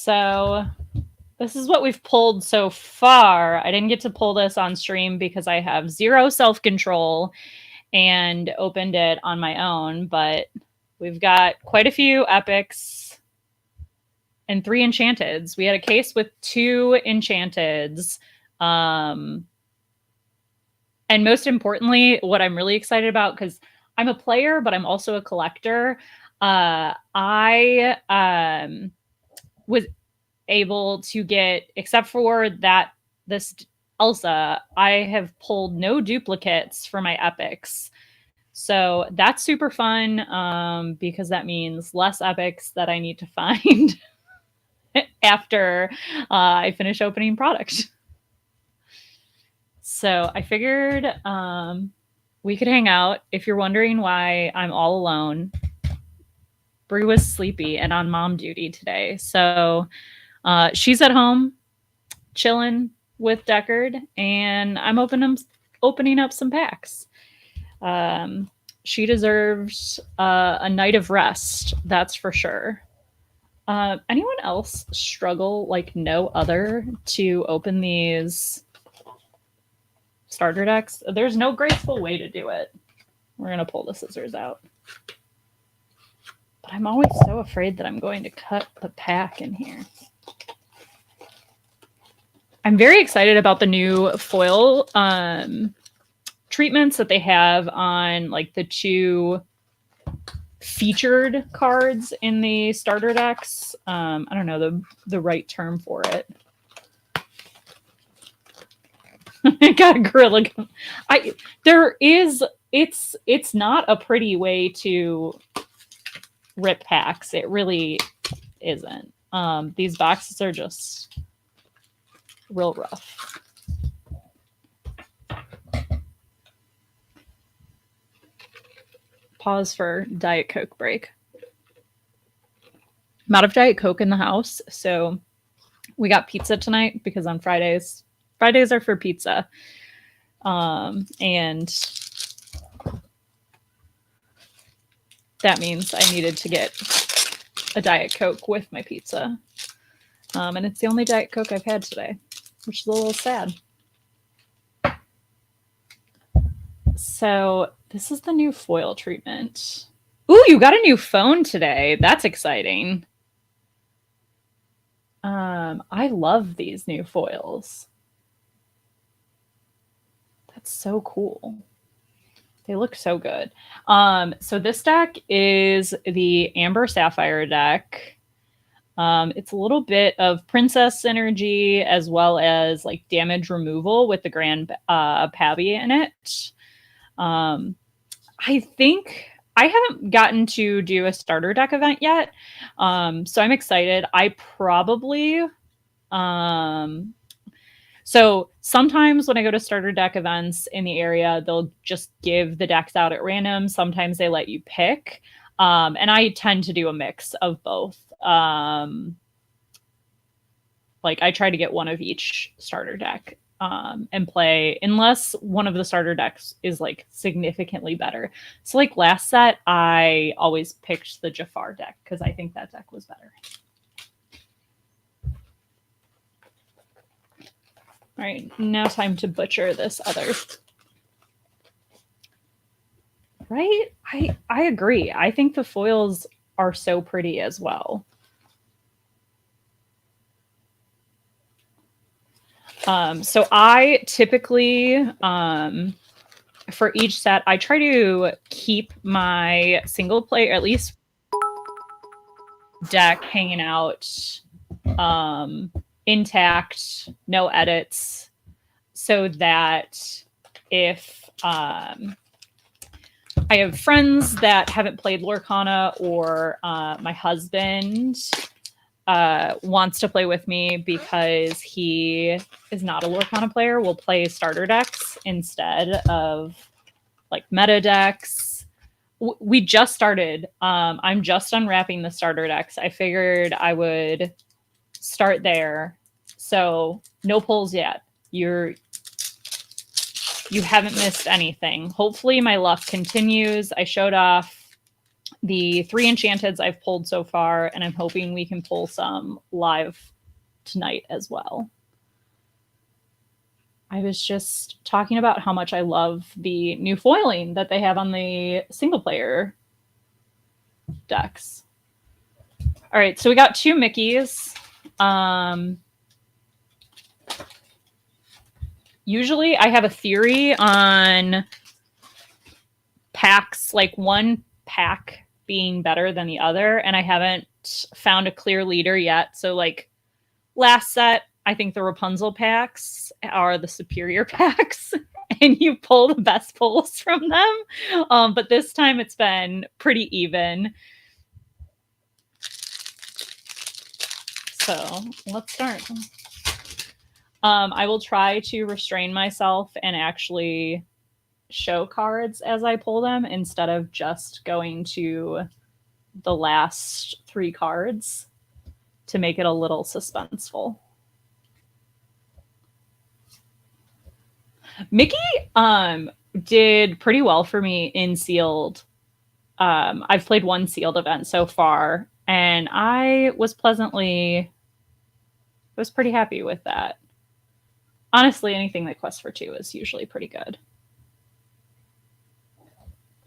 So this is what we've pulled so far. I didn't get to pull this on stream because I have zero self-control and opened it on my own, but we've got quite a few epics and 3 enchanteds. We had a case with 2 enchanteds. And most importantly, what I'm really excited about, because I'm a player, but I'm also a collector, I was able to get, except for this Elsa, I have pulled no duplicates for my epics. So that's super fun because that means less epics that I need to find after I finish opening product. So I figured we could hang out. If you're wondering why I'm all alone, Brie was sleepy and on mom duty today. So she's at home chilling with Deckard, and I'm opening up some packs. She deserves a night of rest, that's for sure. Anyone else struggle like no other to open these starter decks? There's no graceful way to do it. We're going to pull the scissors out. But I'm always so afraid that I'm going to cut the pack in here. I'm very excited about the new foil treatments that they have on like the 2 featured cards in the starter decks. I don't know the right term for it. I got a gorilla. It's not a pretty way to rip packs. It really isn't. These boxes are just real rough. Pause for Diet Coke break. I'm out of Diet Coke in the house, so we got pizza tonight because on Fridays are for pizza. And that means I needed to get a Diet Coke with my pizza. And it's the only Diet Coke I've had today, which is a little sad. So this is the new foil treatment. Ooh, you got a new phone today. That's exciting. I love these new foils. That's so cool. They look so good. So this deck is the Amber Sapphire deck. It's a little bit of princess synergy as well as like damage removal with the Grand Pabby in it. I think I haven't gotten to do a starter deck event yet. So I'm excited. I probably so sometimes when I go to starter deck events in the area, they'll just give the decks out at random. Sometimes they let you pick. And I tend to do a mix of both. Like I try to get one of each starter deck and play, unless one of the starter decks is like significantly better. So like last set, I always picked the Jafar deck because I think that deck was better. All right, now time to butcher this other. Right? I agree. I think the foils are so pretty as well. So I typically, for each set, I try to keep my single player, at least deck hanging out intact, no edits, so that if I have friends that haven't played Lorcana or my husband wants to play with me because he is not a Lorcana player, we'll play starter decks instead of like meta decks. We just started. I'm just unwrapping the starter decks. I figured I would start there. So no pulls yet. You haven't missed anything. Hopefully my luck continues. I showed off the 3 Enchanteds I've pulled so far, and I'm hoping we can pull some live tonight as well. I was just talking about how much I love the new foiling that they have on the single player decks. All right, so we got 2 Mickeys. Usually I have a theory on packs, like one pack being better than the other, and I haven't found a clear leader yet. So like last set, I think the Rapunzel packs are the superior packs and you pull the best pulls from them. But this time it's been pretty even. So let's start. I will try to restrain myself and actually show cards as I pull them instead of just going to the last 3 cards to make it a little suspenseful. Mickey did pretty well for me in sealed. I've played 1 sealed event so far, and I was pretty happy with that. Honestly, anything that quests for 2 is usually pretty good.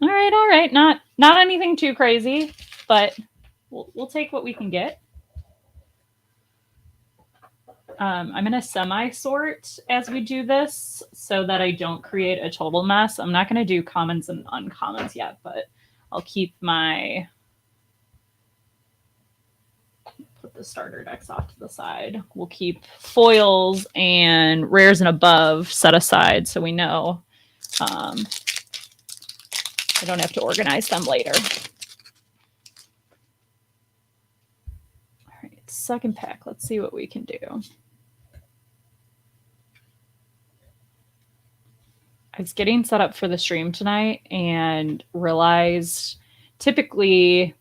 All right. Not anything too crazy, but we'll take what we can get. I'm going to semi-sort as we do this so that I don't create a total mess. I'm not going to do commons and uncommons yet, but I'll keep my... Put the starter decks off to the side. We'll keep foils and rares and above set aside so we know I don't have to organize them later. All right, second pack. Let's see what we can do. I was getting set up for the stream tonight and realized typically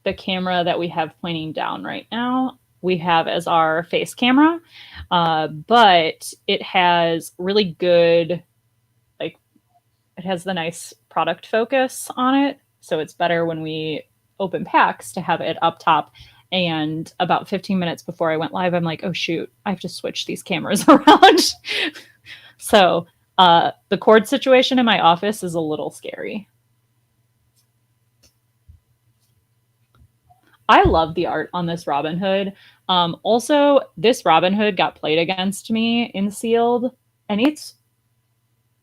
the camera that we have pointing down right now, we have as our face camera, but it has really good, like, it has the nice product focus on it. So it's better when we open packs to have it up top. And about 15 minutes before I went live, I'm like, oh shoot, I have to switch these cameras around. So the cord situation in my office is a little scary. I love the art on this Robin Hood. Also, this Robin Hood got played against me in sealed, and it's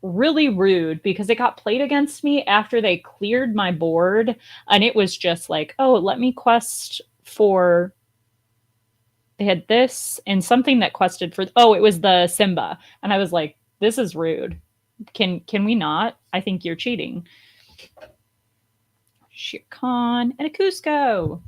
really rude because it got played against me after they cleared my board, and it was just like, oh, let me quest for... They had this and something that quested for... Oh, it was the Simba. And I was like, this is rude. Can we not? I think you're cheating. Shere Khan and a Cusco.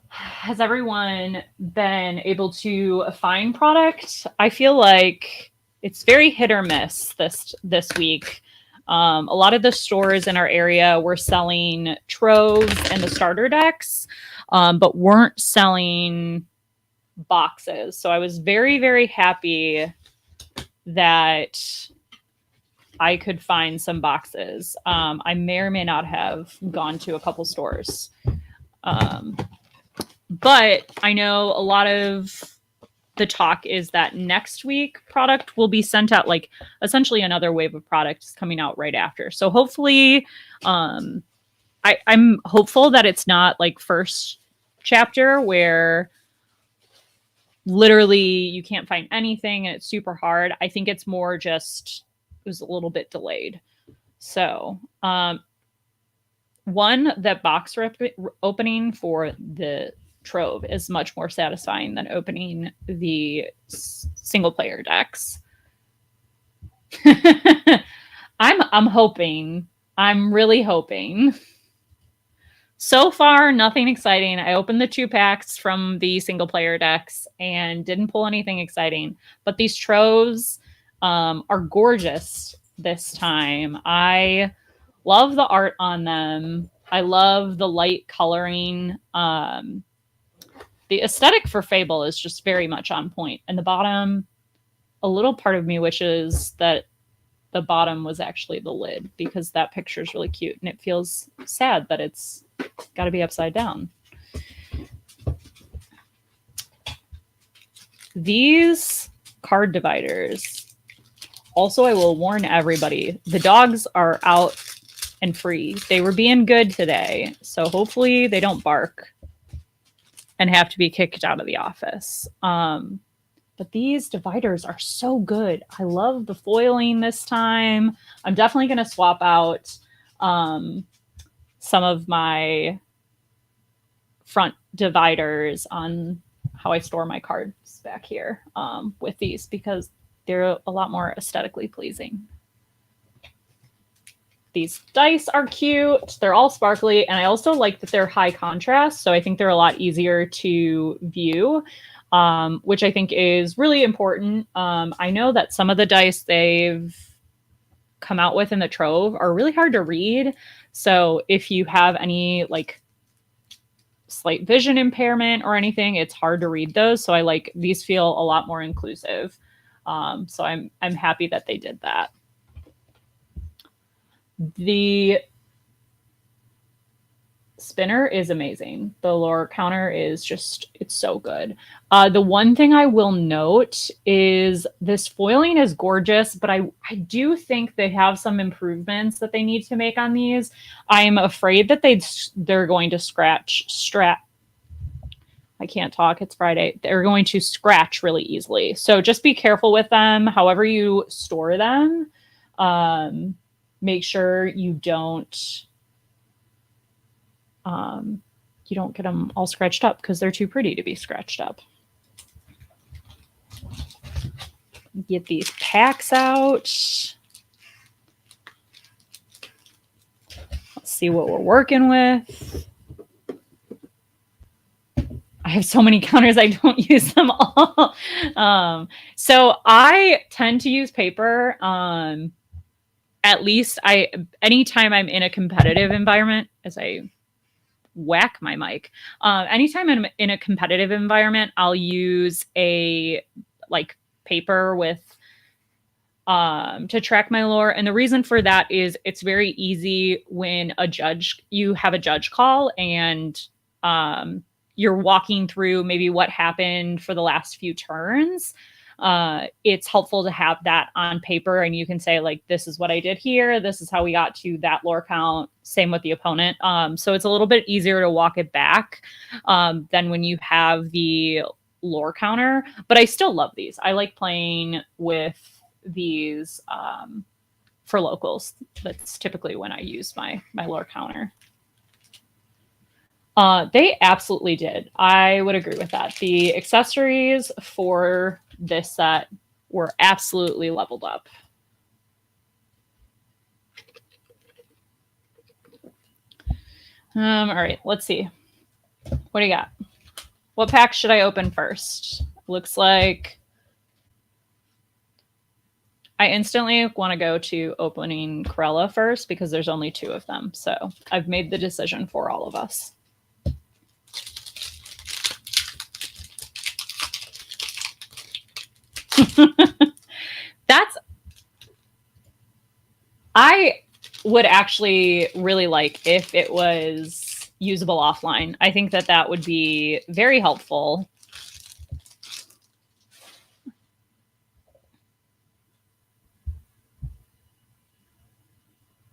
Has everyone been able to find product? I feel like it's very hit or miss this week. A lot of the stores in our area were selling Trove and the starter decks, but weren't selling boxes. So I was very, very happy that I could find some boxes. I may or may not have gone to a couple stores. But I know a lot of the talk is that next week product will be sent out, like essentially another wave of products coming out right after. So hopefully, I'm hopeful that it's not like first chapter where literally you can't find anything and it's super hard. I think it's more just, it was a little bit delayed. So, one, that box opening for the Trove is much more satisfying than opening the single player decks. I'm hoping. I'm really hoping. So far, nothing exciting. I opened the 2 packs from the single player decks and didn't pull anything exciting. But these Troves are gorgeous this time. I love the art on them. I love the light coloring. the aesthetic for Fable is just very much on point. And the bottom, a little part of me wishes that the bottom was actually the lid, because that picture is really cute and it feels sad that it's got to be upside down. These card dividers, also, I will warn everybody, the dogs are out and free. They were being good today, so hopefully they don't bark and have to be kicked out of the office. But these dividers are so good. I love the foiling this time. I'm definitely going to swap out some of my front dividers on how I store my cards back here with these, because they're a lot more aesthetically pleasing. These dice are cute. They're all sparkly, and I also like that they're high contrast, so I think they're a lot easier to view, which I think is really important. I know that some of the dice they've come out with in the Trove are really hard to read, so if you have any like slight vision impairment or anything, it's hard to read those. So I like these feel a lot more inclusive. So I'm happy that they did that. The spinner is amazing. The lore counter is just, it's so good. The one thing I will note is this foiling is gorgeous, but I do think they have some improvements that they need to make on these. I'm afraid that they're going to I can't talk, it's Friday. They're going to scratch really easily. So just be careful with them. However you store them, make sure you don't get them all scratched up, because they're too pretty to be scratched up. Get these packs out. Let's see what we're working with. I have so many counters, I don't use them all. So I tend to use paper. At least anytime I'm in a competitive environment, as I whack my mic, anytime I'm in a competitive environment, I'll use a like paper with to track my lore. And the reason for that is it's very easy when you have a judge call and you're walking through maybe what happened for the last few turns. It's helpful to have that on paper, and you can say like, this is what I did here. This is how we got to that lore count. Same with the opponent. So it's a little bit easier to walk it back than when you have the lore counter, but I still love these. I like playing with these for locals. That's typically when I use my lore counter. They absolutely did. I would agree with that. The accessories for this set were absolutely leveled up. All right, let's see. What do you got? What pack should I open first? Looks like I instantly want to go to opening Corella first, because there's only 2 of them. So I've made the decision for all of us. I would actually really like if it was usable offline. I think that would be very helpful.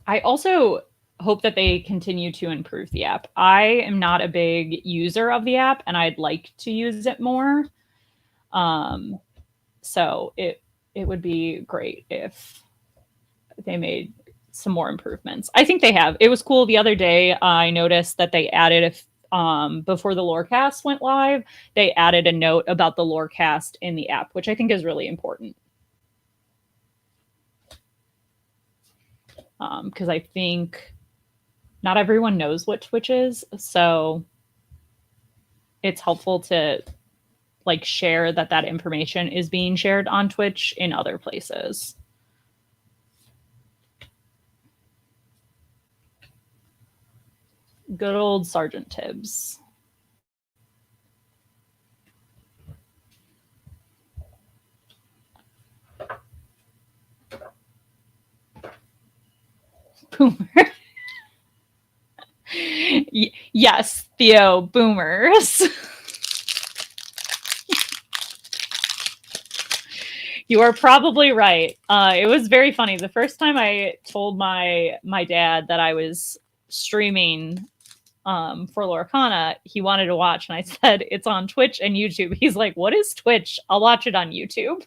I also hope that they continue to improve the app. I am not a big user of the app, and I'd like to use it more. So it would be great if they made some more improvements. I think they have. It was cool the other day. I noticed that they added before the Lorecast went live, they added a note about the Lorecast in the app, which I think is really important. Because I think not everyone knows what Twitch is, so it's helpful to like share that information is being shared on Twitch in other places. Good old Sergeant Tibbs. Boomer. Yes, Theo, boomers. You are probably right. It was very funny. The first time I told my dad that I was streaming for Lorcana, he wanted to watch, and I said it's on Twitch and YouTube. He's like, "What is Twitch? I'll watch it on YouTube."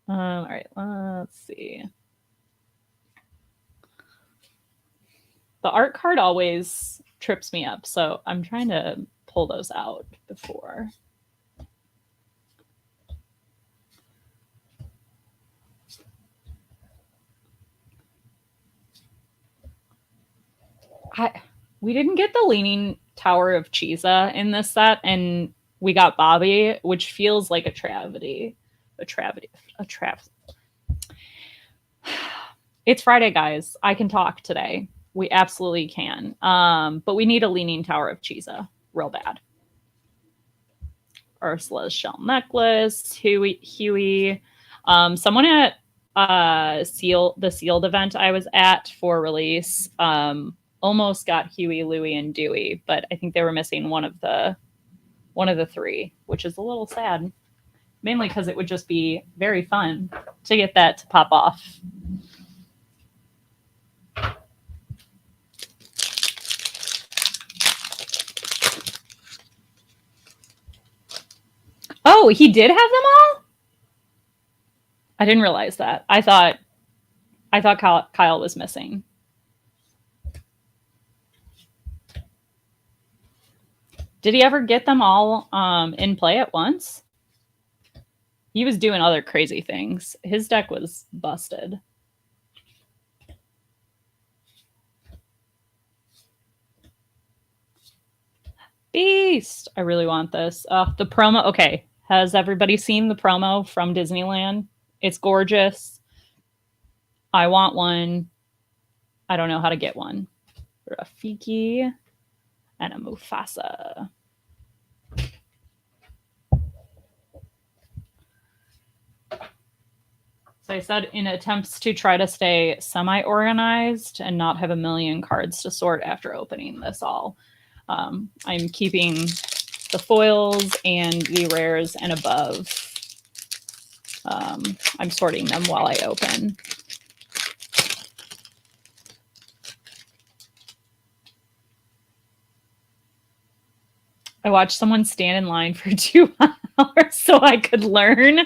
All right, let's see. The art card always trips me up, so I'm trying to pull those out before. We didn't get the Leaning Tower of Chisa in this set, and we got Bobby, which feels like a travesty. It's Friday, guys. I can talk today. We absolutely can. But we need a Leaning Tower of Chisa real bad. Ursula's Shell Necklace, Huey. Someone at the Sealed event I was at for release almost got Huey, Louie, and Dewey, but I think they were missing one of the three, which is a little sad. Mainly because it would just be very fun to get that to pop off. Oh, he did have them all? I didn't realize that. I thought Kyle was missing. Did he ever get them all in play at once? He was doing other crazy things. His deck was busted. Beast! I really want this. The promo. Okay. Has everybody seen the promo from Disneyland? It's gorgeous. I want one. I don't know how to get one. Rafiki and a Mufasa. So I said, in attempts to try to stay semi-organized and not have a million cards to sort after opening this all, I'm keeping the foils and the rares and above. I'm sorting them while I open. I watched someone stand in line for 2 hours so I could learn.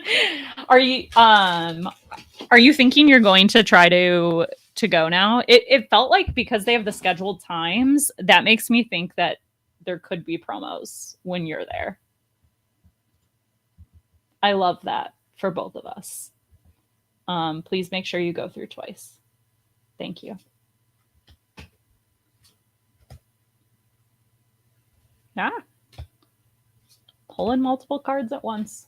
Are you thinking you're going to try to go now? It felt like, because they have the scheduled times, that makes me think that there could be promos when you're there. I love that for both of us. Please make sure you go through twice. Thank you. Ah. Pulling multiple cards at once.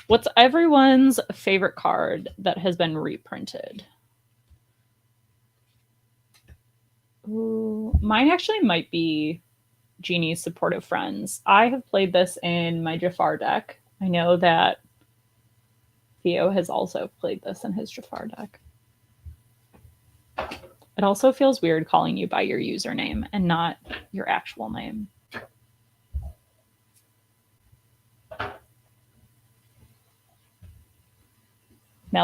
What's everyone's favorite card that has been reprinted? Ooh, mine actually might be Genie's Supportive Friends. I have played this in my Jafar deck. I know that Theo has also played this in his Jafar deck. It also feels weird calling you by your username and not your actual name.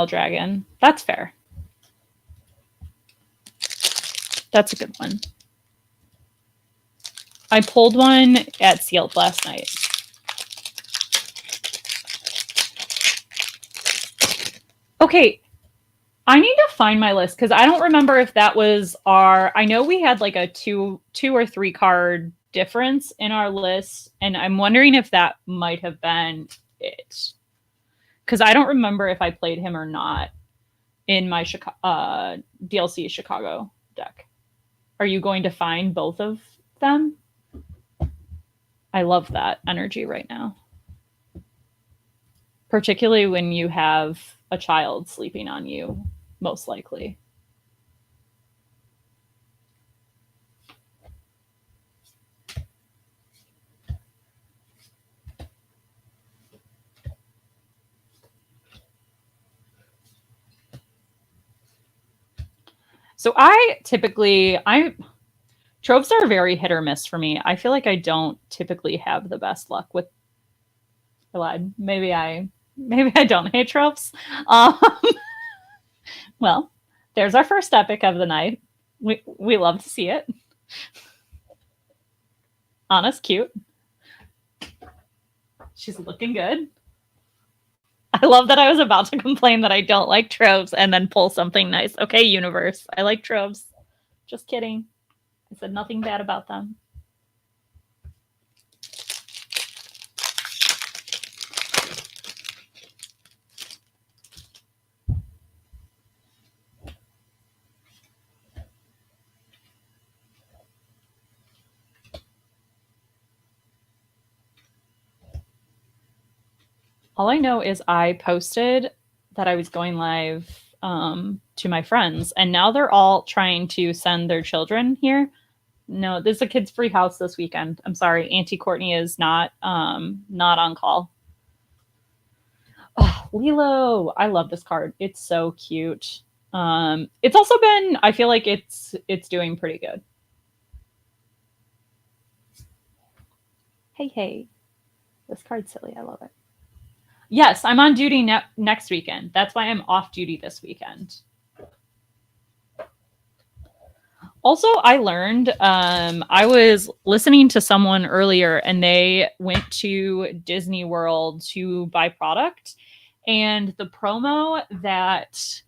Dragon. That's fair. That's a good one. I pulled one at Sealed last night. Okay, I need to find my list because I don't remember if that was our. I know we had like a two or three card difference in our list, and I'm wondering if that might have been it. Because I don't remember if I played him or not in my DLC Chicago deck. Are you going to find both of them? I love that energy right now. Particularly when you have a child sleeping on you, most likely. So Troves are very hit or miss for me. I feel like I don't typically have the best luck with. I lied. Maybe I don't hate Troves. Um, well, there's our first epic of the night. We love to see it. Anna's cute. She's looking good. I love that I was about to complain that I don't like Troves and then pull something nice. Okay, universe. I like Troves. Just kidding. I said nothing bad about them. All I know is I posted that I was going live to my friends, and now they're all trying to send their children here. No, this is a kids free house this weekend. I'm sorry, Auntie Courtney is not on call. Oh, Lilo, I love this card. It's so cute. It's also been, I feel like it's doing pretty good. Hey, this card's silly. I love it. Yes, I'm on duty next weekend. That's why I'm off duty this weekend. Also, I learned I was listening to someone earlier and they went to Disney World to buy product. And the promo that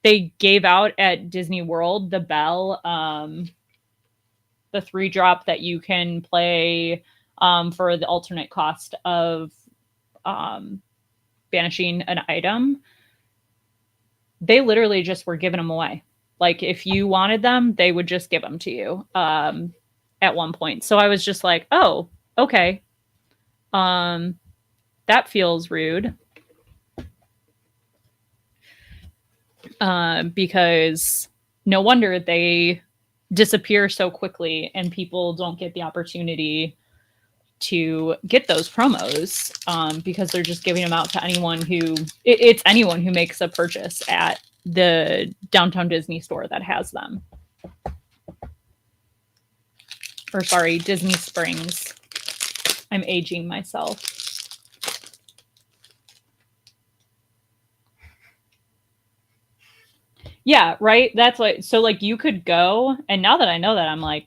they gave out at Disney World, the bell, the 3-drop that you can play for the alternate cost of banishing an item, they literally just were giving them away. Like if you wanted them, they would just give them to you at one point. So I was just like, oh, okay. That feels rude. Because no wonder they disappear so quickly and people don't get the opportunity to get those promos because they're just giving them out to anyone it's anyone who makes a purchase at the Downtown Disney store that has them. Or sorry, Disney Springs. I'm aging myself. Yeah, right? That's what, so like you could go, and now that I know that, I'm like,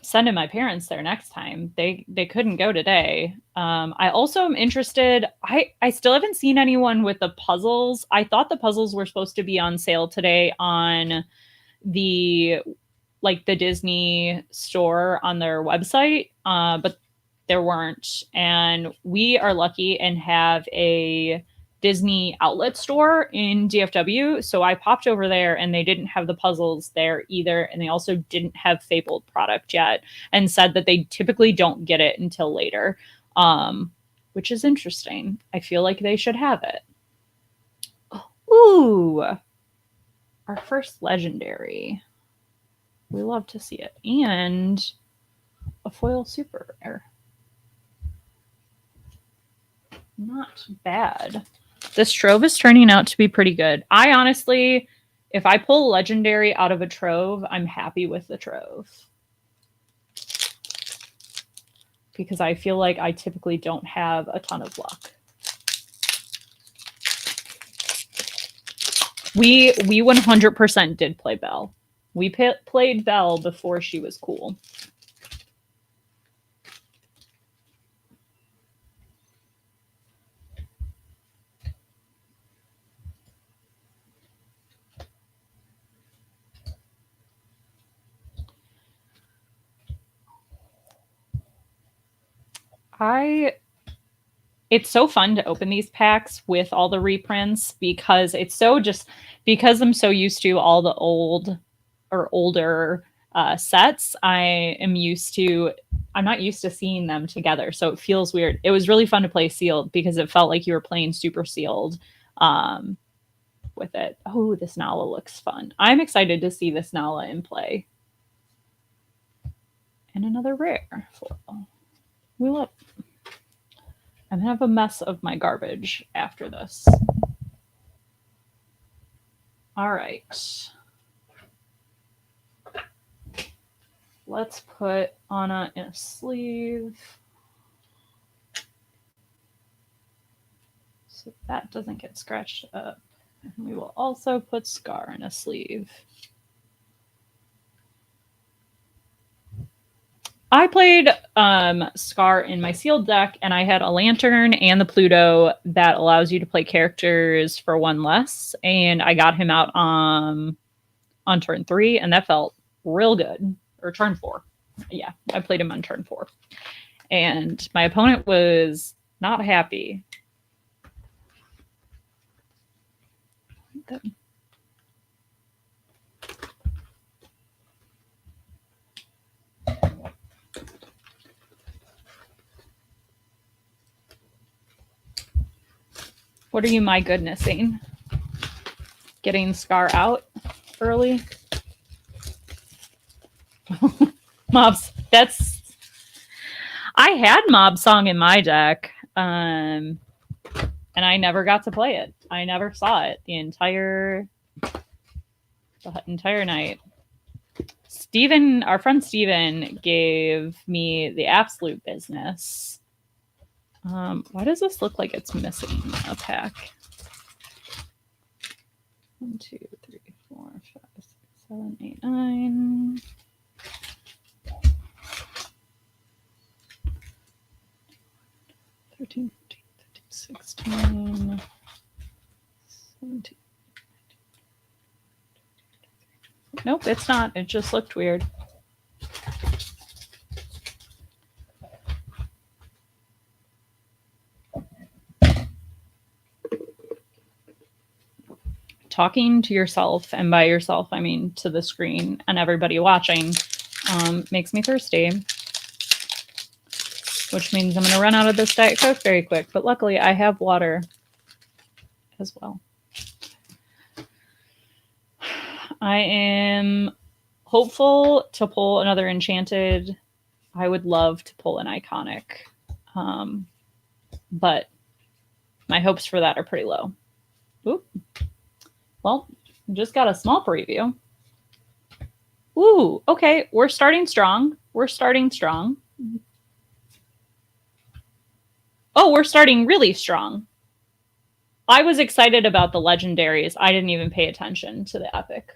sending my parents there next time. They couldn't go today. I also am interested. I still haven't seen anyone with the puzzles. I thought the puzzles were supposed to be on sale today on the Disney store on their website, but there weren't. And we are lucky and have a Disney outlet store in DFW. So I popped over there and they didn't have the puzzles there either. And they also didn't have Fabled product yet and said that they typically don't get it until later, which is interesting. I feel like they should have it. Ooh, our first legendary. We love to see it. And a foil super rare. Not bad. This Trove is turning out to be pretty good. I honestly, if I pull legendary out of a Trove, I'm happy with the Trove. Because I feel like I typically don't have a ton of luck. We 100% did play Belle. We played Belle before she was cool. It's so fun to open these packs with all the reprints because because I'm so used to all the older sets. I'm not used to seeing them together, so it feels weird. It was really fun to play sealed because it felt like you were playing super sealed with it. Oh, this Nala looks fun. I'm excited to see this Nala in play. And another rare foil. We love. I'm gonna have a mess of my garbage after this. All right. Let's put Anna in a sleeve. So that doesn't get scratched up. And we will also put Scar in a sleeve. I played Scar in my sealed deck, and I had a Lantern and the Pluto that allows you to play characters for one less. And I got him out on turn 3, and that felt real good. Or turn 4. Yeah, I played him on turn 4. And my opponent was not happy. What are you my goodnessing? Getting Scar out early? Mobs. I had Mob Song in my deck, and I never got to play it. I never saw it the entire night. Steven, our friend Steven, gave me the absolute business. Why does this look like it's missing a pack? 1, 2, 3, 4, 5, 6, 7, 8, 9. 13, 14, 15, 16, 17. Nope, it's not. It just looked weird. Talking to yourself, and by yourself, I mean to the screen and everybody watching, makes me thirsty. Which means I'm going to run out of this Diet Coke very quick. But luckily, I have water as well. I am hopeful to pull another Enchanted. I would love to pull an Iconic. But my hopes for that are pretty low. Oop. Well, just got a small preview. Ooh, okay. We're starting strong. We're starting strong. Oh, we're starting really strong. I was excited about the legendaries. I didn't even pay attention to the epic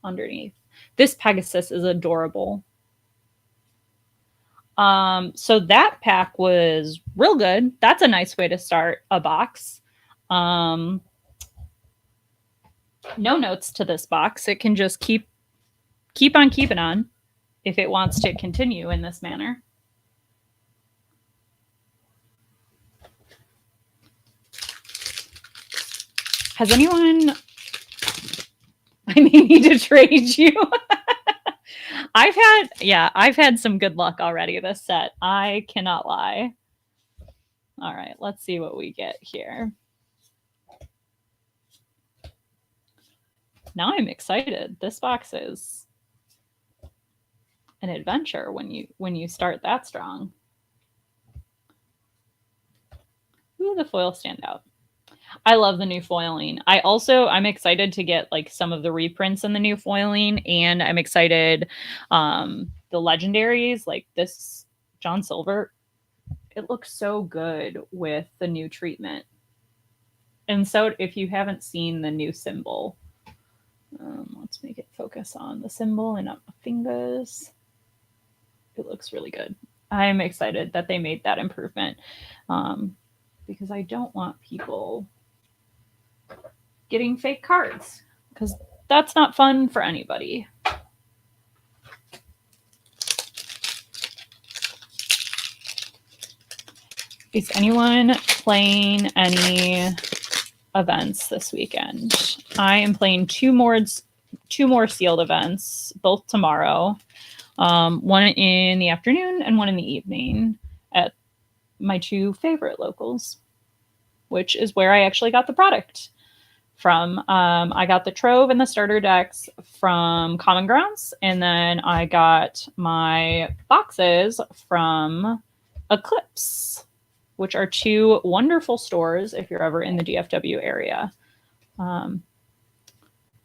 underneath. This Pegasus is adorable. So that pack was real good. That's a nice way to start a box. No notes to this box. It can just keep on keeping on if it wants to continue in this manner. Has anyone... I may need to trade you. I've had some good luck already this set. I cannot lie. All right, let's see what we get here. Now I'm excited. This box is an adventure when you start that strong. Ooh, the foil stand out. I love the new foiling. I'm excited to get like some of the reprints in the new foiling, and I'm excited the legendaries like this John Silver. It looks so good with the new treatment. And so if you haven't seen the new symbol, let's make it focus on the symbol and not my fingers. It looks really good. I'm excited that they made that improvement because I don't want people getting fake cards because that's not fun for anybody. Is anyone playing any events this weekend? I am playing two more sealed events, both tomorrow. One in the afternoon and one in the evening at my two favorite locals, which is where I actually got the product from. I got the Trove and the starter decks from Common Grounds, and then I got my boxes from Eclipse, which are two wonderful stores if you're ever in the DFW area.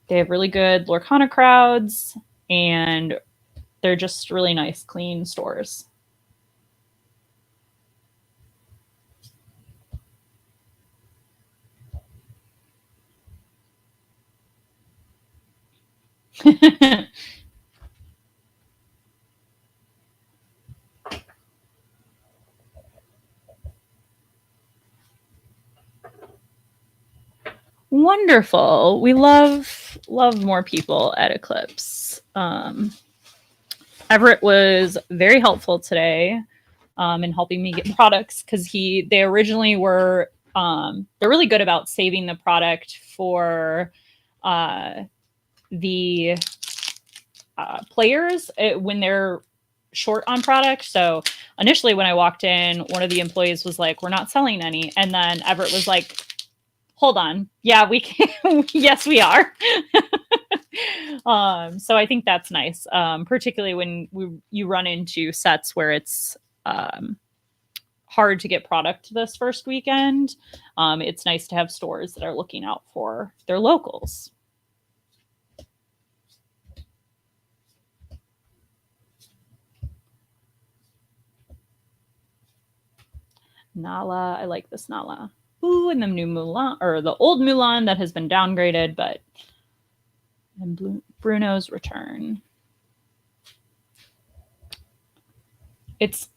They have really good Lorcana crowds, and they're just really nice, clean stores. Wonderful. We love more people at Eclipse. Everett was very helpful today in helping me get products because they originally were they're really good about saving the product for the players when they're short on product. So initially when I walked in, one of the employees was like, "We're not selling any," and then Everett was like, "Hold on, yeah, we can. Yes, we are." So I think that's nice, particularly when you run into sets where it's hard to get product this first weekend. It's nice to have stores that are looking out for their locals. Nala, I like this Nala. Ooh, and the new Mulan, or the old Mulan that has been downgraded, but and Bruno's return. It's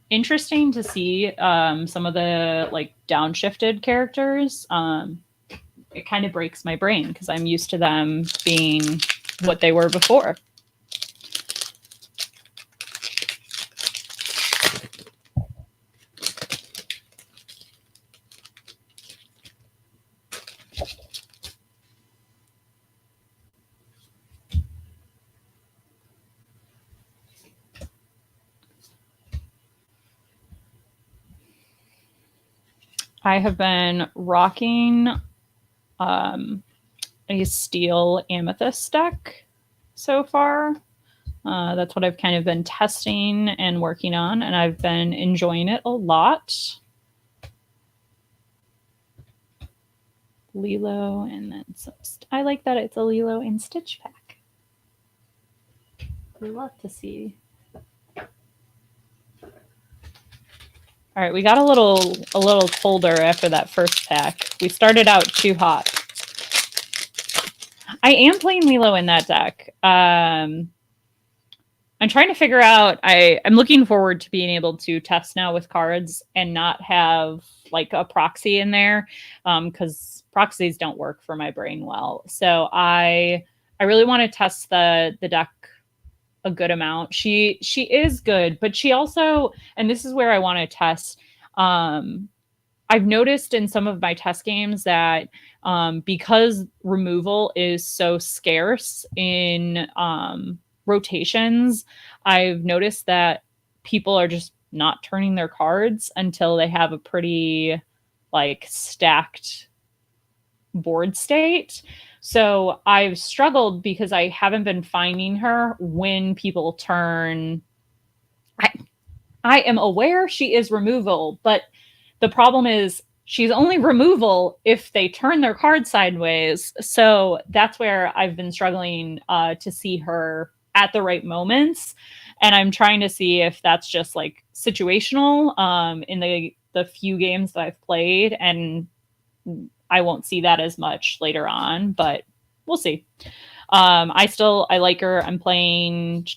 interesting to see some of the like downshifted characters. It kind of breaks my brain because I'm used to them being what they were before. I have been rocking a steel amethyst deck so far. That's what I've kind of been testing and working on, and I've been enjoying it a lot. Lilo, and then some. I like that it's a Lilo and Stitch pack. We love to see. All right, we got a little colder after that first pack. We started out too hot. I am playing Lilo in that deck. I'm trying to figure out. I'm looking forward to being able to test now with cards and not have like a proxy in there, because proxies don't work for my brain well. So I really want to test the deck a good amount. She is good, but she also, and this is where I want to test. I've noticed in some of my test games that because removal is so scarce in rotations, I've noticed that people are just not turning their cards until they have a pretty like stacked board state. So I've struggled because I haven't been finding her when people turn. I am aware she is removal, but the problem is she's only removal if they turn their card sideways. So that's where I've been struggling to see her at the right moments. And I'm trying to see if that's just like situational in the few games that I've played. And I won't see that as much later on, but we'll see. I like her. I'm playing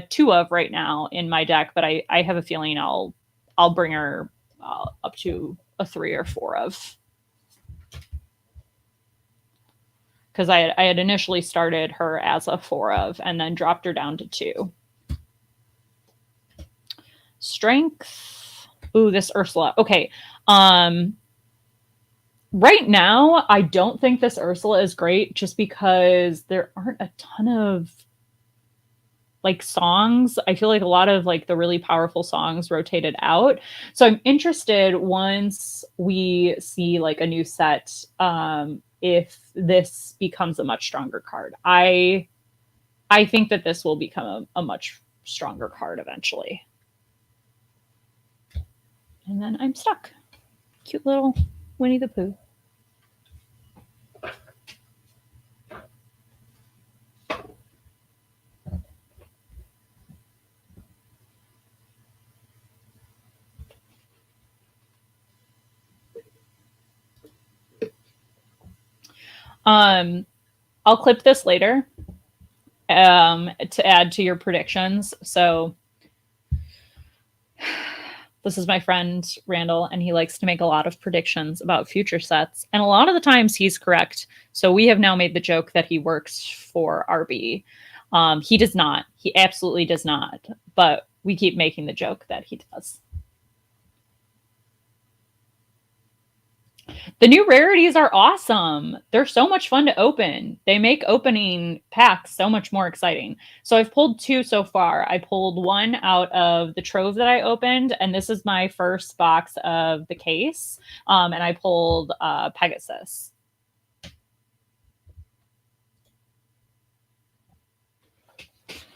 two of right now in my deck, but I have a feeling I'll bring her up to a 3 or 4 of, because I had initially started her as a 4 of and then dropped her down to 2. Strength. Ooh, this Ursula. Okay. Right now, I don't think this Ursula is great just because there aren't a ton of like songs. I feel like a lot of like the really powerful songs rotated out. So I'm interested once we see like a new set, if this becomes a much stronger card. I think that this will become a much stronger card eventually. And then I'm stuck. Cute little Winnie the Pooh. I'll clip this later to add to your predictions. So this is my friend Randall, and he likes to make a lot of predictions about future sets. And a lot of the times he's correct. So we have now made the joke that he works for RB. He does not. He absolutely does not. But we keep making the joke that he does. The new rarities are awesome. They're so much fun to open. They make opening packs so much more exciting. So I've pulled 2 so far. I pulled 1 out of the Trove that I opened, and this is my first box of the case. And I pulled Pegasus.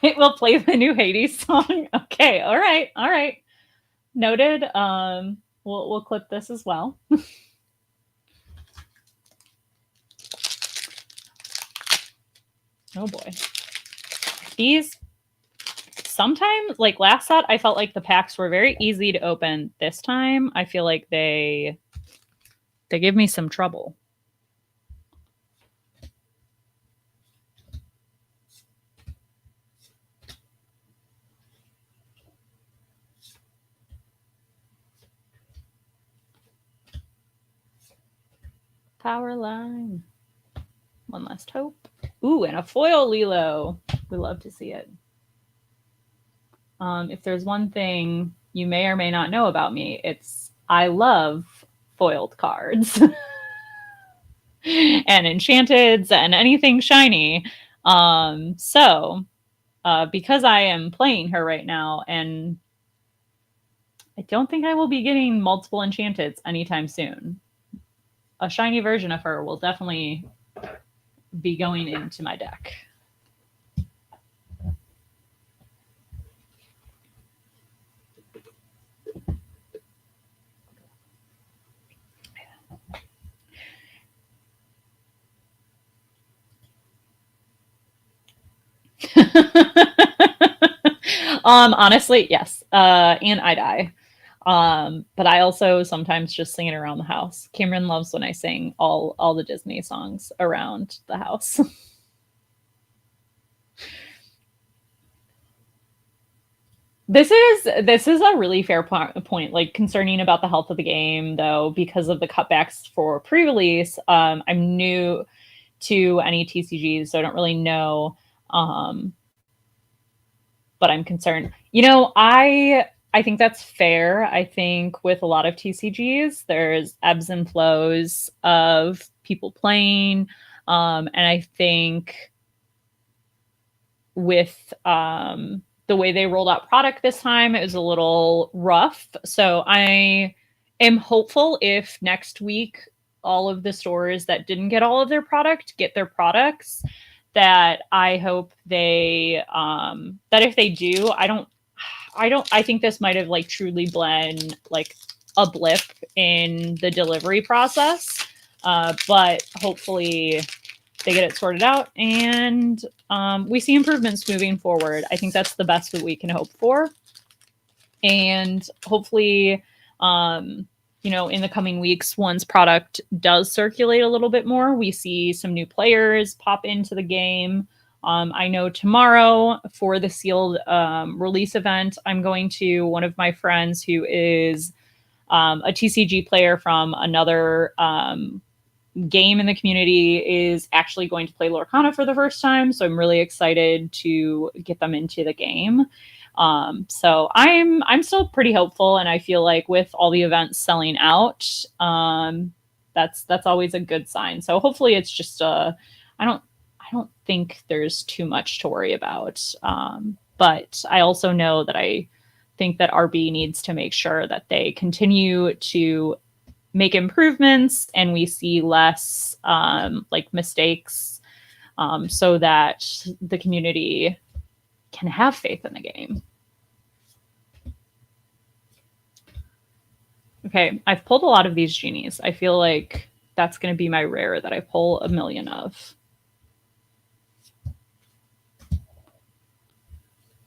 It will play the new Hades song. Okay, all right. Noted. We'll clip this as well. Oh boy. These sometimes, like last set, I felt like the packs were very easy to open. This time, I feel like they give me some trouble. Power line. One last hope. Ooh, and a foil Lilo. We love to see it. If there's one thing you may or may not know about me, it's I love foiled cards and enchanteds and anything shiny. So because I am playing her right now, and I don't think I will be getting multiple enchanteds anytime soon, a shiny version of her will definitely be going into my deck. Honestly, yes. And I die. But I also sometimes just sing it around the house. Cameron loves when I sing all the Disney songs around the house. This is a really fair point, like concerning about the health of the game, though, because of the cutbacks for pre-release. I'm new to any TCGs, so I don't really know. But I'm concerned. I think that's fair. I think with a lot of TCGs, there's ebbs and flows of people playing. And I think with the way they rolled out product this time, it was a little rough. So I am hopeful if next week all of the stores that didn't get all of their product get their products, that I hope they that if they do, I think this might have like truly been like a blip in the delivery process. But hopefully they get it sorted out and we see improvements moving forward. I think that's the best that we can hope for. And hopefully, in the coming weeks, once product does circulate a little bit more, we see some new players pop into the game. I know tomorrow for the sealed release event, I'm going to one of my friends who is a TCG player from another game in the community is actually going to play Lorcana for the first time. So I'm really excited to get them into the game. So I'm still pretty hopeful, and I feel like with all the events selling out, that's always a good sign. So hopefully it's just I don't think there's too much to worry about. But I also know that I think that RB needs to make sure that they continue to make improvements and we see less mistakes, so that the community can have faith in the game. Okay, I've pulled a lot of these genies. I feel like that's going to be my rare that I pull a million of.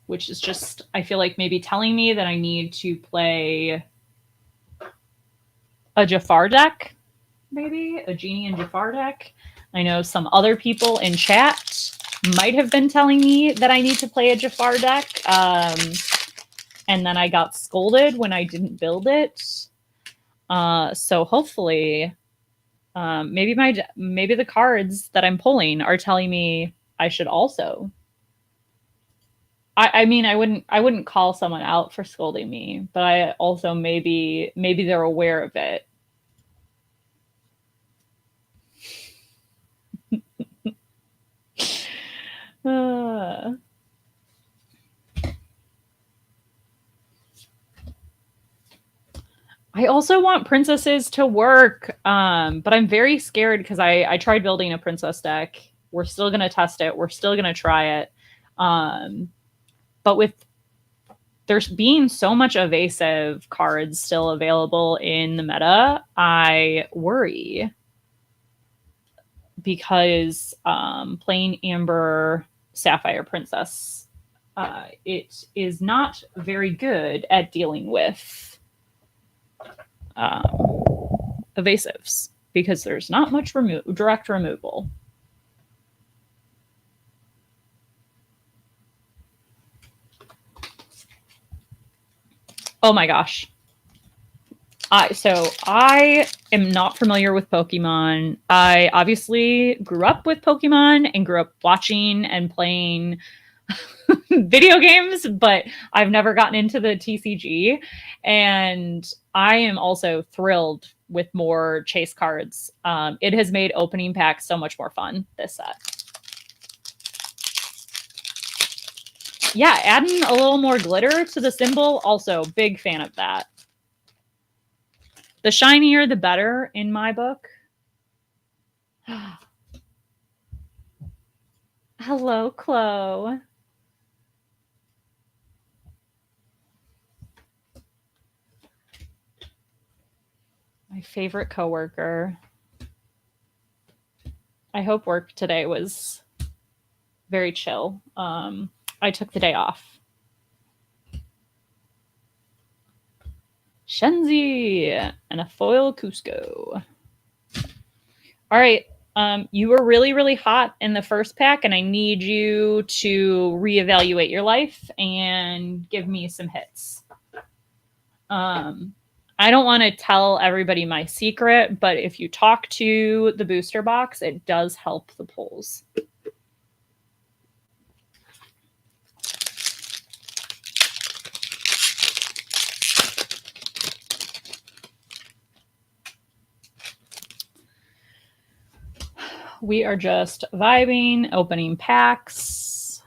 Which is just, I feel like maybe telling me that I need to play a Jafar deck, maybe? A Genie and Jafar deck. I know some other people in chat might have been telling me that I need to play a Jafar deck. And then I got scolded when I didn't build it. So hopefully, maybe the cards that I'm pulling are telling me I should also. I mean, I wouldn't call someone out for scolding me, but I also maybe they're aware of it. I also want princesses to work, but I'm very scared because I tried building a princess deck. We're still going to test it. We're still going to try it. But with there's being so much evasive cards still available in the meta, I worry. Because playing Amber Sapphire Princess, it is not very good at dealing with evasives because there's not much direct removal. Oh my gosh. So I am not familiar with Pokemon. I obviously grew up with Pokemon and grew up watching and playing video games, but I've never gotten into the TCG. And I am also thrilled with more chase cards. It has made opening packs so much more fun, this set. Yeah, adding a little more glitter to the symbol, also big fan of that. The shinier, the better in my book. Hello, Chloe. My favorite coworker. I hope work today was very chill. I took the day off. Shenzi and a foil Cusco. All right. You were really, really hot in the first pack, and I need you to reevaluate your life and give me some hits. I don't want to tell everybody my secret, but if you talk to the booster box, it does help the polls. We are just vibing, opening packs,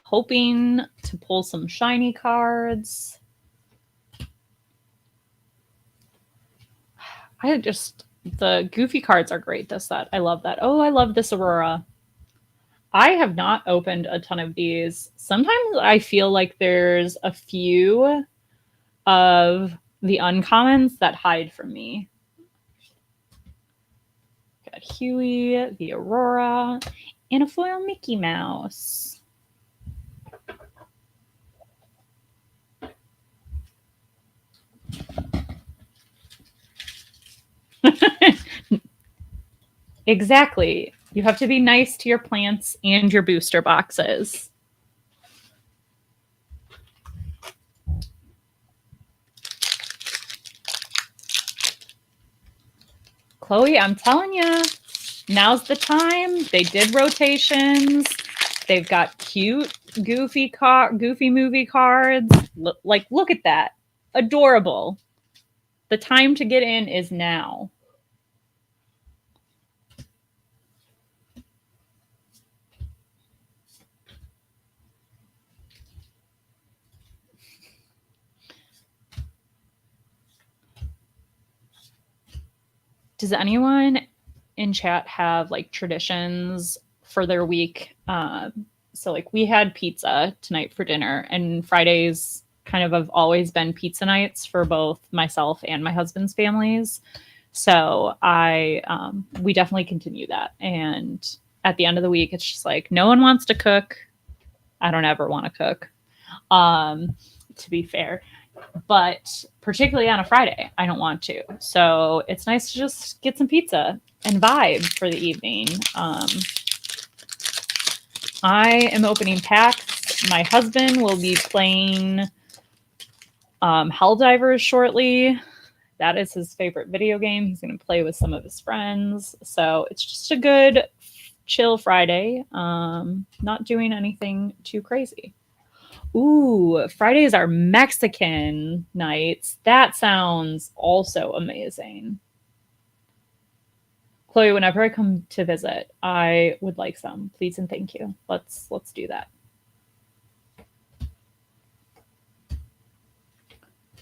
hoping to pull some shiny cards. The goofy cards are great this set. I love that. Oh, I love this Aurora. I have not opened a ton of these. Sometimes I feel like there's a few of the uncommons that hide from me. Got Huey, the Aurora, and a foil Mickey Mouse. Exactly. You have to be nice to your plants and your booster boxes. Chloe, I'm telling you, now's the time. They did rotations. They've got cute, goofy movie cards. Look at that. Adorable. The time to get in is now. Does anyone in chat have like traditions for their week? So like we had pizza tonight for dinner, and Fridays kind of have always been pizza nights for both myself and my husband's families. So we definitely continue that. And at the end of the week, it's just like no one wants to cook. I don't ever want to cook. To be fair. but particularly on a Friday, I don't want to. So it's nice to just get some pizza and vibe for the evening. I am opening packs. My husband will be playing Helldivers shortly. That is his favorite video game. He's going to play with some of his friends. So it's just a good chill Friday. Not doing anything too crazy. Ooh, Fridays are Mexican nights. That sounds also amazing. Chloe, whenever I come to visit, I would like some. Please and thank you. Let's do that.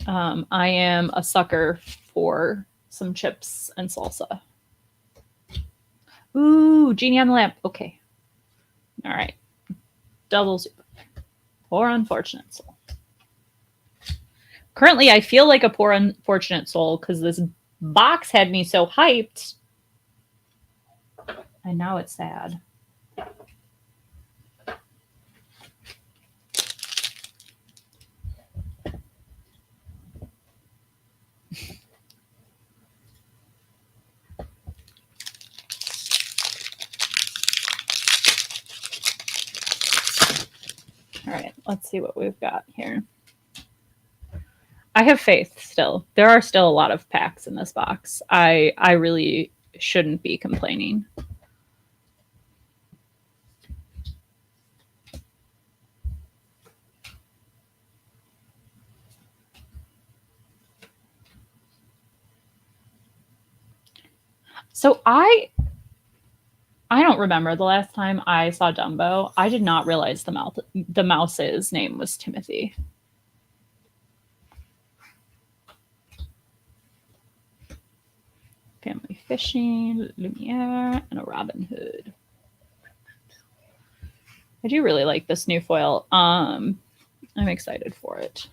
I am a sucker for some chips and salsa. Ooh, Genie on the Lamp. Okay. All right. Double soup. Poor unfortunate soul. Currently, I feel like a poor unfortunate soul because this box had me so hyped. And now it's sad. All right, let's see what we've got here. I have faith still. There are still a lot of packs in this box. I really shouldn't be complaining. So I don't remember the last time I saw Dumbo. I did not realize the mouse's name was Timothy. Family Fishing, Lumiere, and a Robin Hood. I do really like this new foil. I'm excited for it.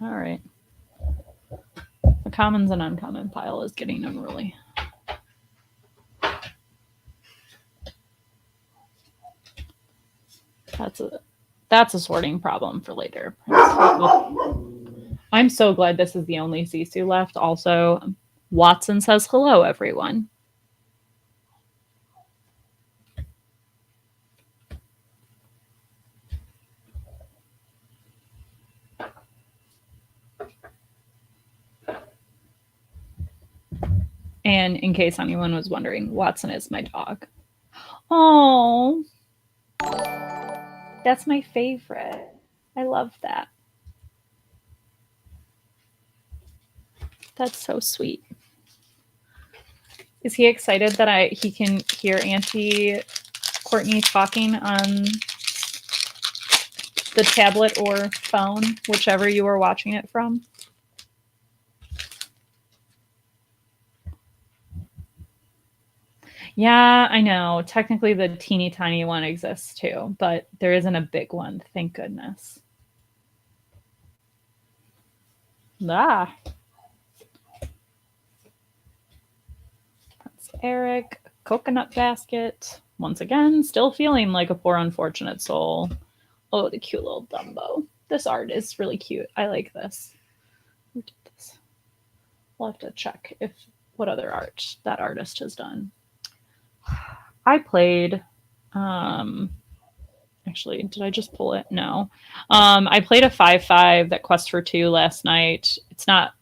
All right. The commons and uncommon pile is getting unruly. That's a sorting problem for later. I'm so glad this is the only Sisu left. Also, Watson says hello, everyone. And in case anyone was wondering, Watson is my dog. Oh, that's my favorite. I love that. That's so sweet. Is he excited that he can hear Auntie Courtney talking on the tablet or phone, whichever you are watching it from? Yeah, I know. Technically, the teeny tiny one exists too, but there isn't a big one. Thank goodness. Ah. That's Eric. Coconut basket. Once again, still feeling like a poor unfortunate soul. Oh, the cute little Dumbo. This art is really cute. I like this. Who did this? We'll have to check what other art that artist has done. I played actually, did I just pull it? No. I played a 5-5 that Quest for 2 last night. It's not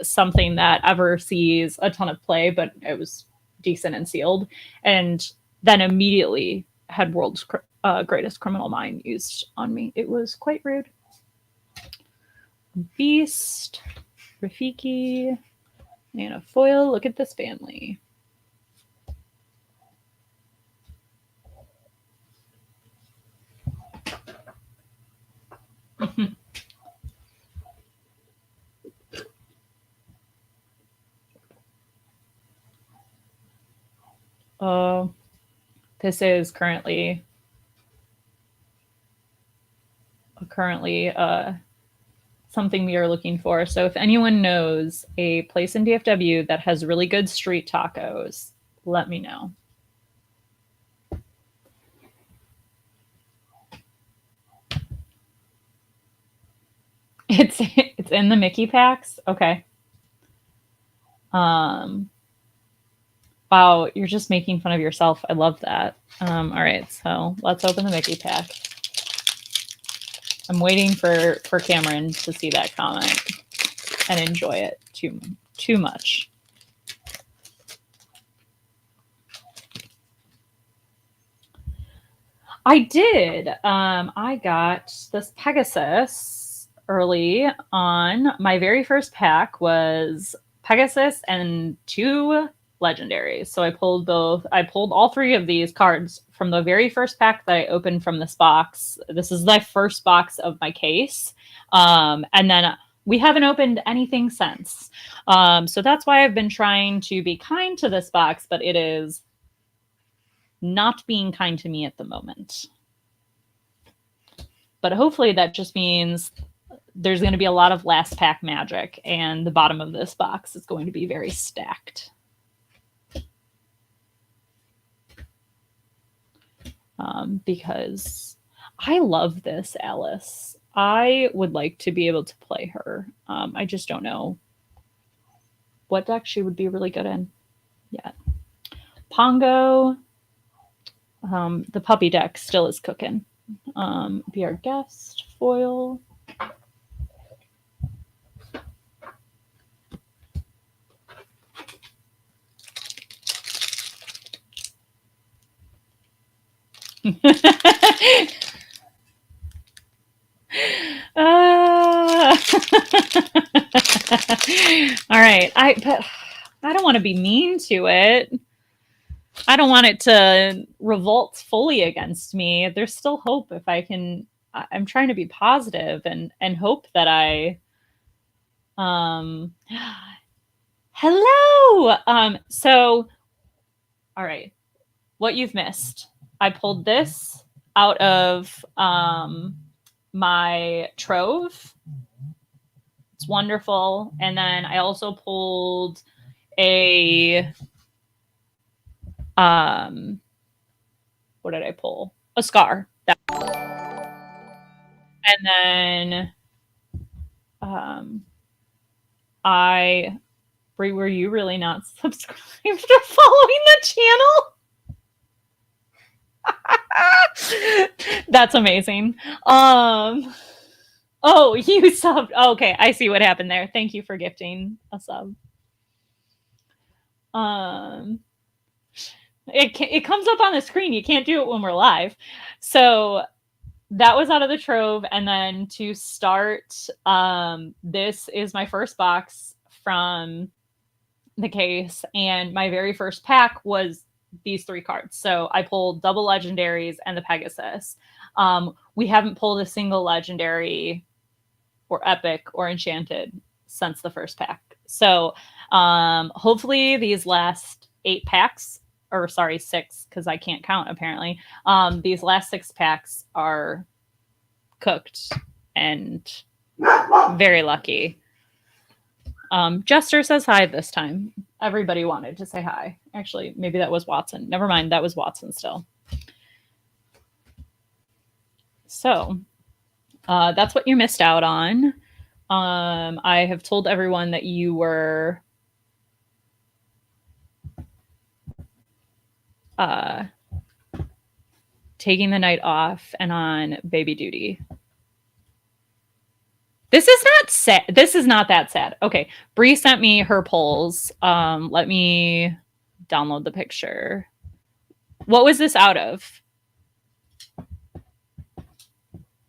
something that ever sees a ton of play, but it was decent and sealed. And then immediately had World's Greatest Criminal Mind used on me. It was quite rude. Beast, Rafiki, and a foil. Look at this family. This is currently something we are looking for. So if anyone knows a place in DFW that has really good street tacos, let me know. It's in the Mickey packs. Okay. Wow, you're just making fun of yourself. I love that. All right, so let's open the Mickey pack. I'm waiting for Cameron to see that comment and enjoy it too much. I did. I got this Pegasus early on. My very first pack was Pegasus and 2 legendaries. So I pulled both. I pulled all 3 of these cards from the very first pack that I opened from this box. This is my first box of my case. And then we haven't opened anything since. So that's why I've been trying to be kind to this box, but it is not being kind to me at the moment. But hopefully that just means there's going to be a lot of last pack magic, and the bottom of this box is going to be very stacked. Because I love this Alice. I would like to be able to play her. I just don't know what deck she would be really good in yet. Pongo. The puppy deck still is cooking. Be our guest foil. All right. But I don't want to be mean to it. I don't want it to revolt fully against me. There's still hope if I can. I'm trying to be positive and hope that I. Hello. So, all right. What you've missed. I pulled this out of my Trove. It's wonderful. And then I also pulled a what did I pull? A Scar. And then were you really not subscribed or following the channel? That's amazing. Oh, you subbed. Okay, I see what happened there. Thank you for gifting a sub. It comes up on the screen. You can't do it when we're live. So that was out of the Trove. And then to start, this is my first box from the case. And my very first pack was these 3 cards. So I pulled double legendaries and the Pegasus. We haven't pulled a single legendary or epic or enchanted since the first pack. So hopefully these last 8 packs, or sorry, 6, because I can't count apparently. These last 6 packs are cooked and very lucky. Jester says hi this time. Everybody wanted to say hi. Actually, maybe that was Watson. Never mind, that was Watson still. So that's what you missed out on. I have told everyone that you were taking the night off and on baby duty. This is not sad. This is not that sad. Okay. Bree sent me her polls. Let me download the picture. What was this out of?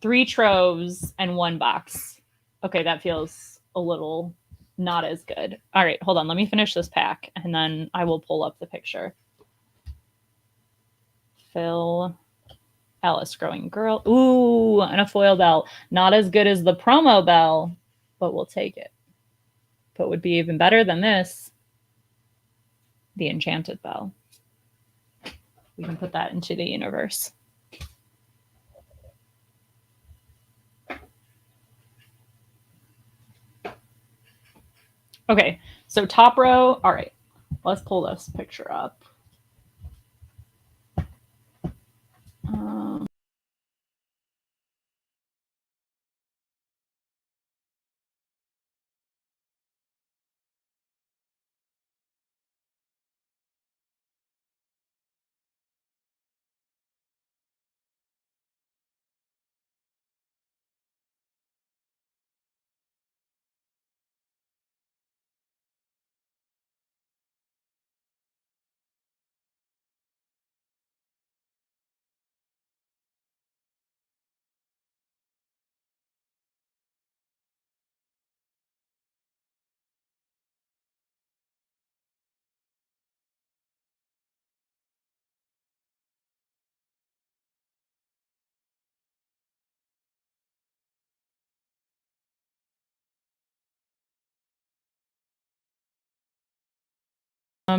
3 troves and 1 box. Okay, that feels a little not as good. All right, hold on. Let me finish this pack, and then I will pull up the picture. Phil, Alice, growing girl. Ooh, and a foil bell. Not as good as the promo bell, but we'll take it. But would be even better than this. The enchanted bell. We can put that into the universe. Okay, so top row. All right, let's pull this picture up.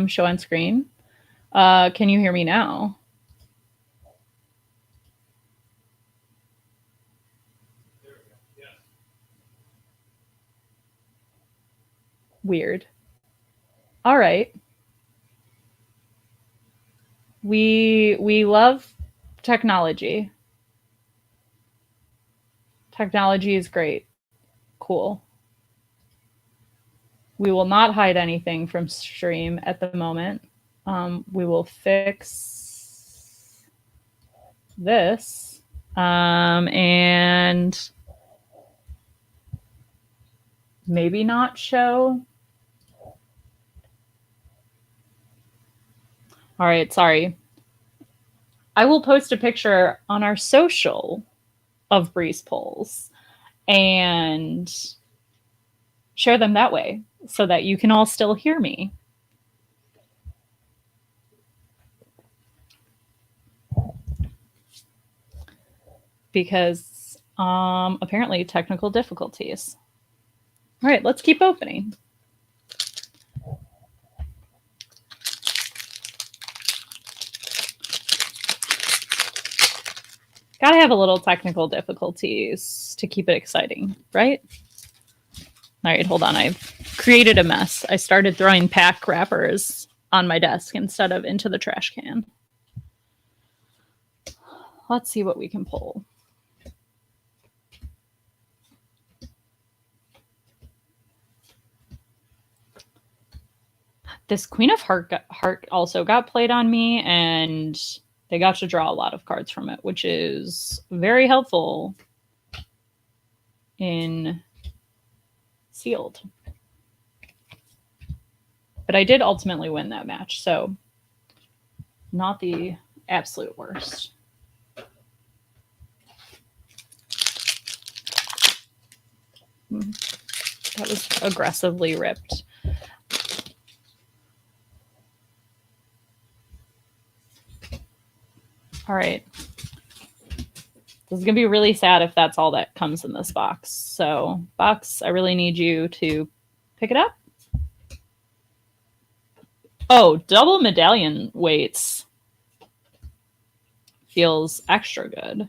Show on screen. Can you hear me now? Weird. All right. We love technology. Technology is great. Cool. We will not hide anything from stream at the moment. We will fix this. And maybe not show. All right, sorry. I will post a picture on our social of Breeze polls and share them that way so that you can all still hear me. Because apparently technical difficulties. All right, let's keep opening. Gotta have a little technical difficulties to keep it exciting, right? All right, hold on. I've created a mess. I started throwing pack wrappers on my desk instead of into the trash can. Let's see what we can pull. This Queen of Heart also got played on me, and they got to draw a lot of cards from it, which is very helpful in Sealed. But I did ultimately win that match, so not the absolute worst. That was aggressively ripped. All right. This is going to be really sad if that's all that comes in this box. So, box, I really need you to pick it up. Oh, double medallion weights. Feels extra good.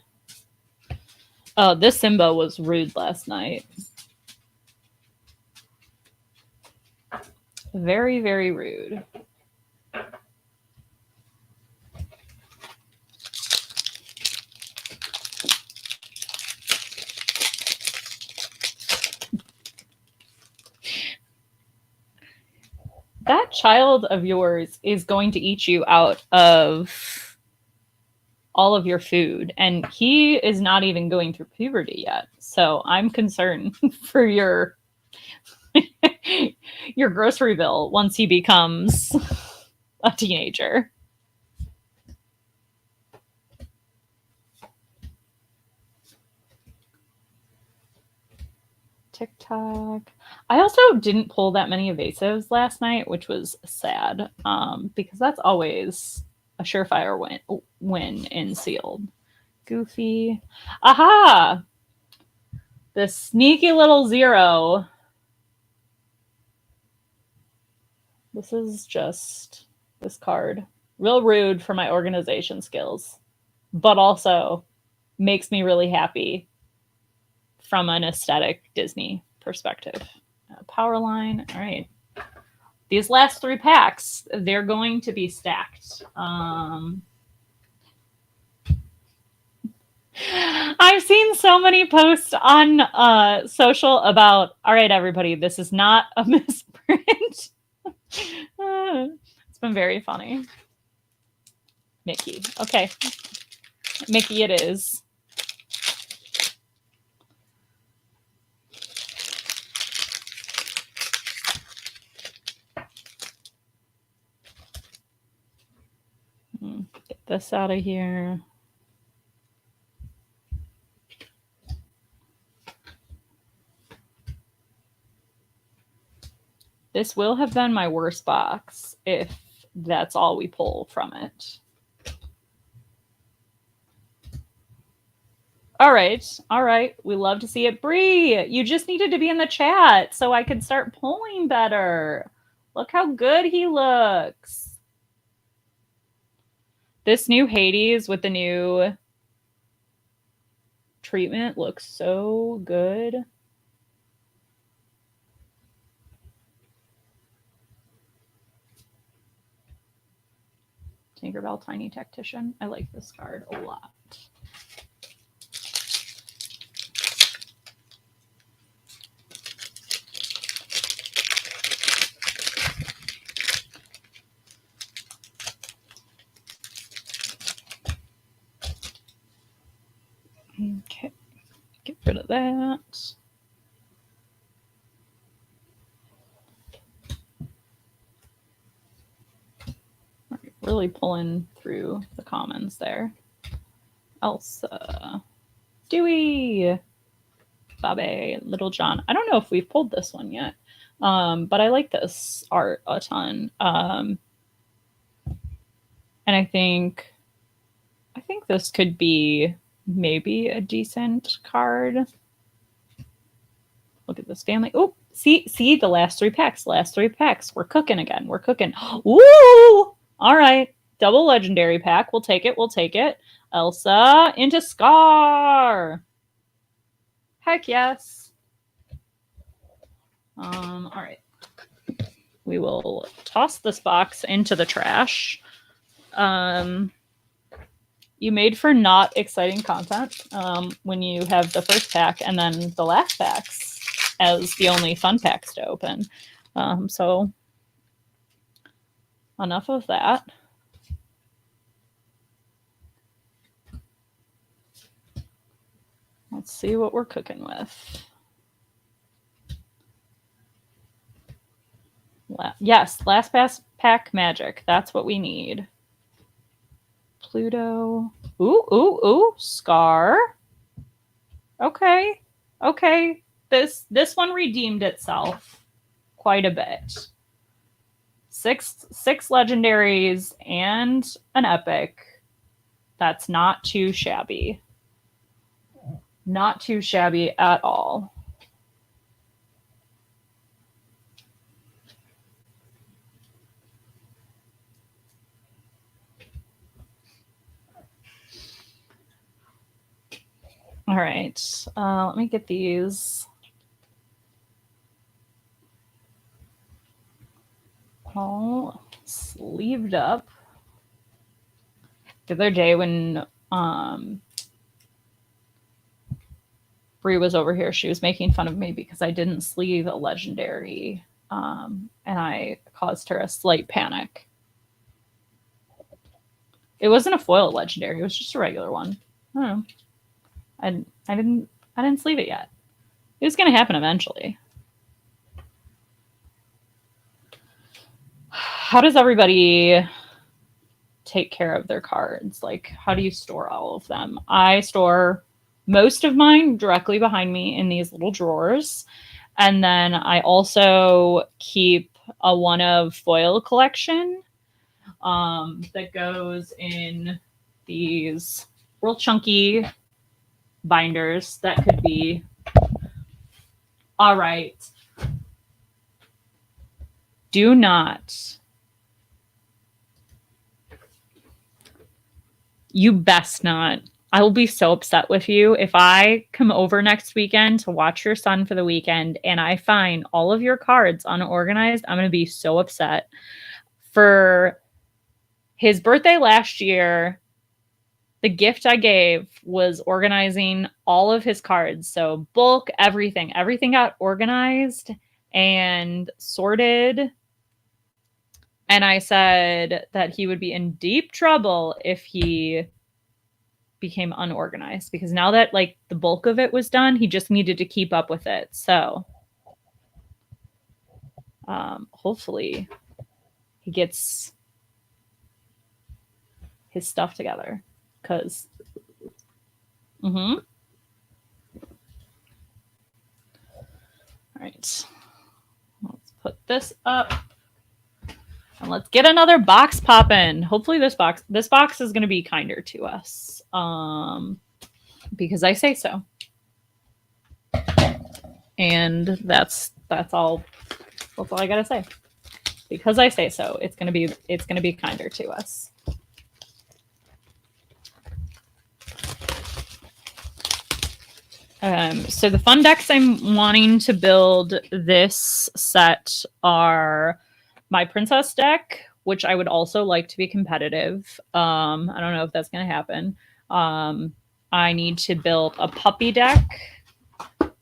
Oh, this Simba was rude last night. Very, very rude. That child of yours is going to eat you out of all of your food, and he is not even going through puberty yet. So I'm concerned for your your grocery bill once he becomes a teenager. TikTok. I also didn't pull that many evasives last night, which was sad, because that's always a surefire win in Sealed. Goofy. Aha! The sneaky little zero. This is just this card. Real rude for my organization skills, but also makes me really happy from an aesthetic Disney perspective. Power line. All right. These last 3 packs, they're going to be stacked. I've seen so many posts on social about, all right, everybody, this is not a misprint. It's been very funny. Mickey. Okay. Mickey it is. Get this out of here. This will have been my worst box if that's all we pull from it. All right. All right. We love to see it. Bree, you just needed to be in the chat so I could start pulling better. Look how good he looks. This new Hades with the new treatment looks so good. Tinkerbell Tiny Tactician. I like this card a lot. Okay, get rid of that. Really pulling through the commons there. Elsa, Dewey, Babe, Little John. I don't know if we've pulled this one yet, but I like this art a ton. And I think this could be maybe a decent card. Look at this family. Oh, see the last 3 packs. Last 3 packs. We're cooking again. We're cooking. Woo! All right. Double legendary pack. We'll take it. We'll take it. Elsa into Scar. Heck yes. All right. We will toss this box into the trash. You made for not exciting content when you have the first pack and then the last packs as the only fun packs to open. So enough of that. Let's see what we're cooking with. Yes, last pack magic. That's what we need. Pluto. Ooh, Scar. Okay. This one redeemed itself quite a bit. Six legendaries and an epic. That's not too shabby. Not too shabby at all. All right, let me get these all sleeved up. The other day when Bree was over here, she was making fun of me because I didn't sleeve a legendary, and I caused her a slight panic. It wasn't a foil legendary; it was just a regular one. I don't know. I didn't sleeve it yet. It was going to happen eventually. How does everybody take care of their cards? Like, how do you store all of them? I store most of mine directly behind me in these little drawers. And then I also keep a one of foil collection that goes in these real chunky binders that could be all right. Do not You best not. I will be so upset with you if I come over next weekend to watch your son for the weekend and I find all of your cards unorganized. I'm going to be so upset. For his birthday last year, the gift I gave was organizing all of his cards. So bulk, everything. Everything got organized and sorted. And I said that he would be in deep trouble if he became unorganized, because now that like the bulk of it was done, he just needed to keep up with it. So hopefully he gets his stuff together, because all right, let's put this up and let's get another box popping. Hopefully this box is going to be kinder to us, because I say so. And that's all I gotta say. Because I say so, it's gonna be kinder to us. So the fun decks I'm wanting to build this set are my princess deck, which I would also like to be competitive. I don't know if that's gonna happen. I need to build a puppy deck,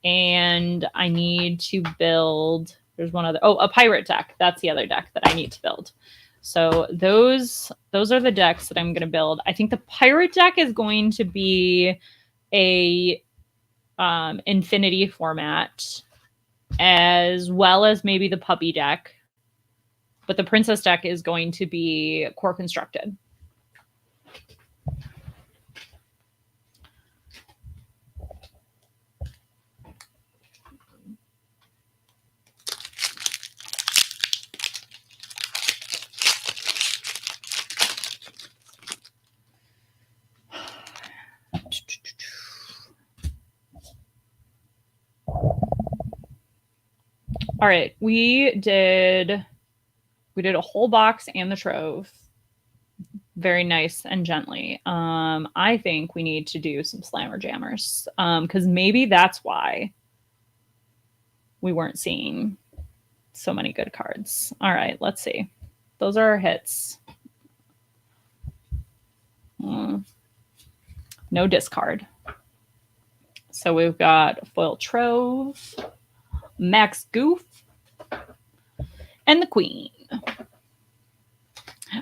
and I need to build, there's one other, a pirate deck. That's the other deck that I need to build. So those are the decks that I'm going to build. I think the pirate deck is going to be a infinity format, as well as maybe the puppy deck. But the princess deck is going to be core constructed. All right, we did a whole box and the Trove. Very nice and gently. I think we need to do some slammer jammers, because maybe that's why we weren't seeing so many good cards. All right, let's see. Those are our hits. No discard. So we've got foil Trove, Max Goof, and the Queen.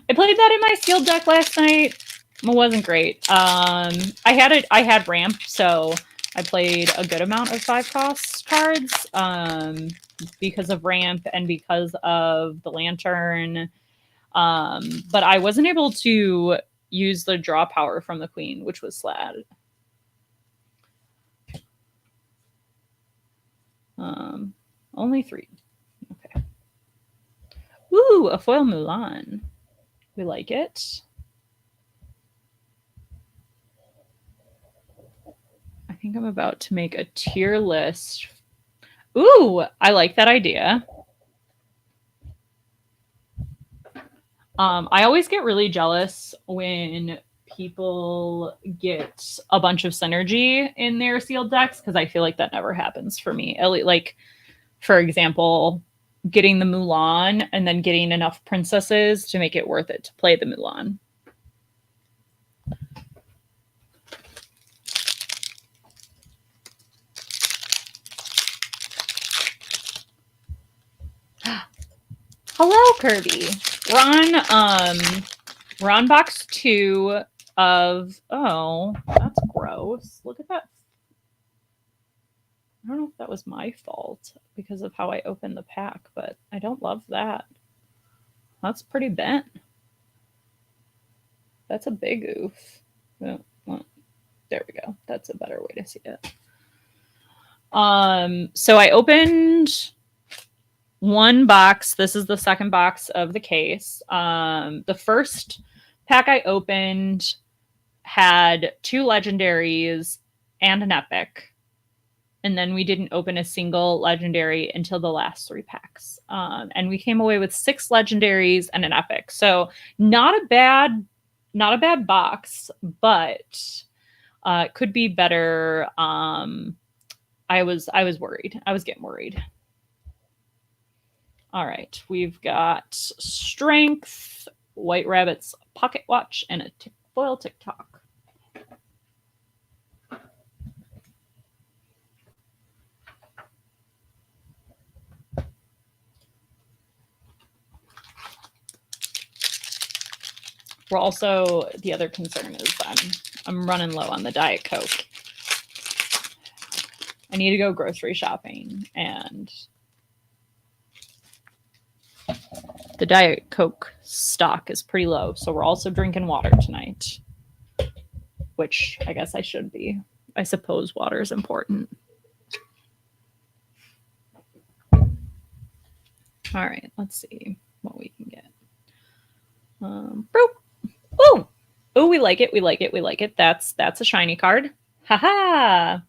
I played that in my sealed deck last night. It wasn't great. I had ramp, so I played a good amount of 5-cost cards because of ramp and because of the lantern. But I wasn't able to use the draw power from the Queen, which was sad. Only 3. Okay. Ooh, a foil Mulan. We like it. I think I'm about to make a tier list. Ooh, I like that idea. I always get really jealous when people get a bunch of synergy in their sealed decks, because I feel like that never happens for me. Like, for example, getting the Mulan and then getting enough princesses to make it worth it to play the Mulan. Hello, Kirby. We're on box 2 of, oh, that's gross. Look at that. I don't know if that was my fault because of how I opened the pack, but I don't love that. That's pretty bent. That's a big oof. Oh, well, there we go. That's a better way to see it. So I opened one box. This is the second box of the case. The first pack I opened had 2 legendaries and an epic. And then we didn't open a single legendary until the last 3 packs. And we came away with 6 legendaries and an epic. So not a bad not a bad box, but could be better. I was worried. I was getting worried. All right, we've got Strength, White Rabbit's Pocket Watch, and a foil TikTok. We're also, the other concern is I'm running low on the Diet Coke. I need to go grocery shopping, and the Diet Coke stock is pretty low. So we're also drinking water tonight, which I guess I should be. I suppose water is important. All right, let's see what we can get. Oh, oh, we like it. We like it. We like it. That's a shiny card. Haha.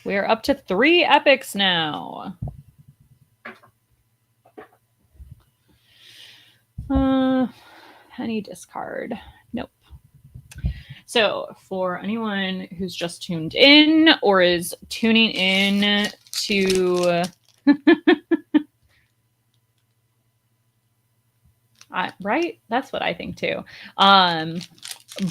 We're up to 3 epics now. Any discard? Nope. So for anyone who's just tuned in or is tuning in to right, that's what I think too.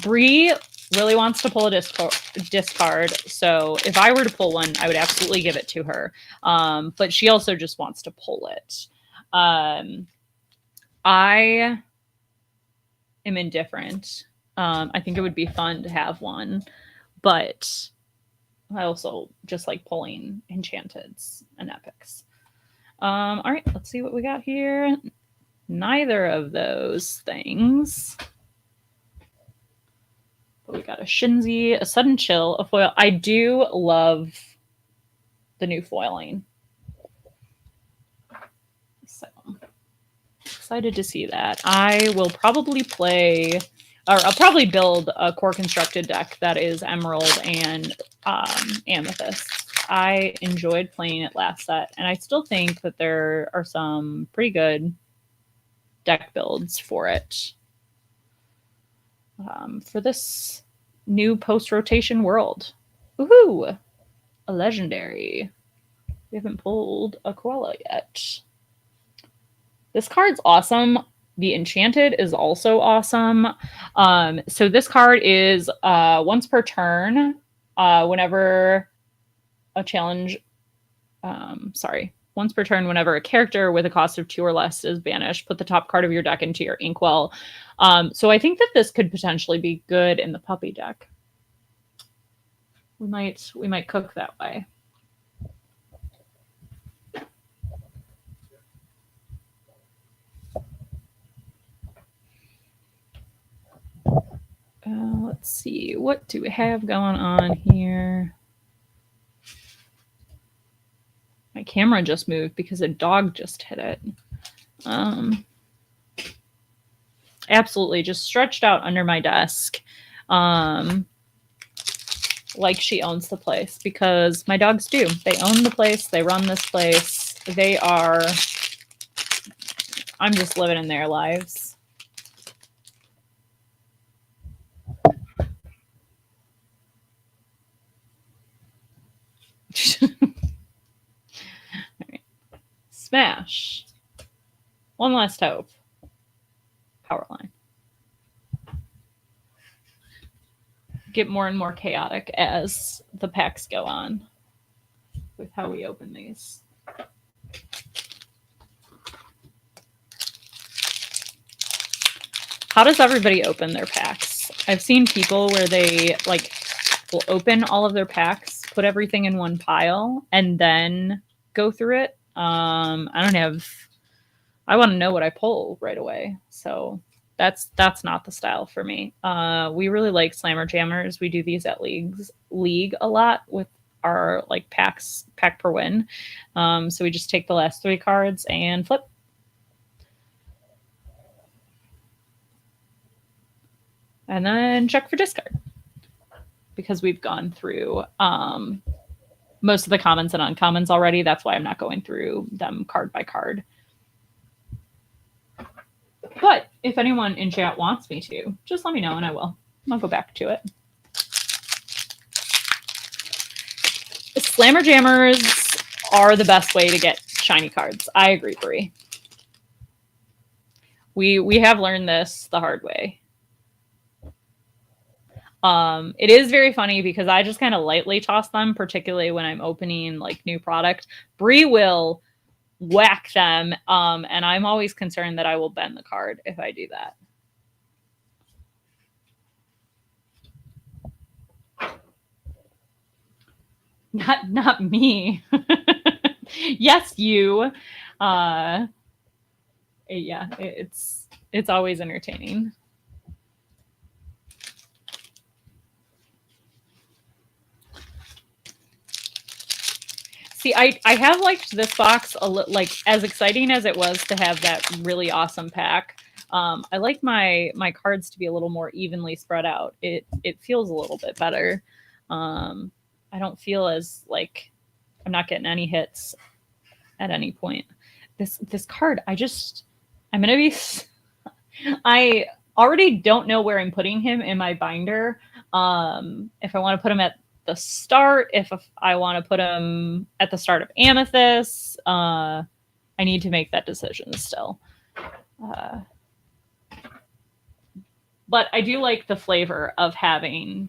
Bree really wants to pull a discard, so if I were to pull one, I would absolutely give it to her. But she also just wants to pull it. I am indifferent. I think it would be fun to have one, but I also just like pulling enchanteds and epics. All right, let's see what we got here. Neither of those things. But we got a Shinzi, a Sudden Chill, a foil. I do love the new foiling. So excited to see that. I will probably play, or I'll probably build a core constructed deck that is Emerald and Amethyst. I enjoyed playing it last set, and I still think that there are some pretty good deck builds for it. For this new post-rotation world. Woohoo! A legendary. We haven't pulled a koala yet. This card's awesome. The Enchanted is also awesome. So this card is once per turn, whenever a challenge, once per turn, whenever a character with a cost of 2 or less is banished, put the top card of your deck into your inkwell. So I think that this could potentially be good in the puppy deck. We might cook that way. Let's see, what do we have going on here? My camera just moved because a dog just hit it. Absolutely, just stretched out under my desk. Like she owns the place, because my dogs do. They own the place. They run this place. They are... I'm just living in their lives. Right. Smash. One last hope. Power line. Get more and more chaotic as the packs go on with how we open these. How does everybody open their packs? I've seen people where they like will open all of their packs, put everything in one pile, and then go through it. I want to know what I pull right away. So that's not the style for me. We really like Slammer Jammers. We do these at League a lot with our like pack per win. So we just take the last 3 cards and flip. And then check for discard, because we've gone through most of the commons and uncommons already. That's why I'm not going through them card by card. But if anyone in chat wants me to, just let me know and I will. I'll go back to it. Slammer Jammers are the best way to get shiny cards. I agree, Bree. We have learned this the hard way. It is very funny because I just kind of lightly toss them, particularly when I'm opening like new product. Bree will whack them, and I'm always concerned that I will bend the card if I do that. Not me. Yes, you. Yeah, it's always entertaining. See, I have liked this box like as exciting as it was to have that really awesome pack. I like my cards to be a little more evenly spread out. It feels a little bit better. I don't feel as like I'm not getting any hits at any point. This card, I'm gonna be. I already don't know where I'm putting him in my binder. If I want to put him at the start, if I want to put him at the start of Amethyst, I need to make that decision still. But I do like the flavor of having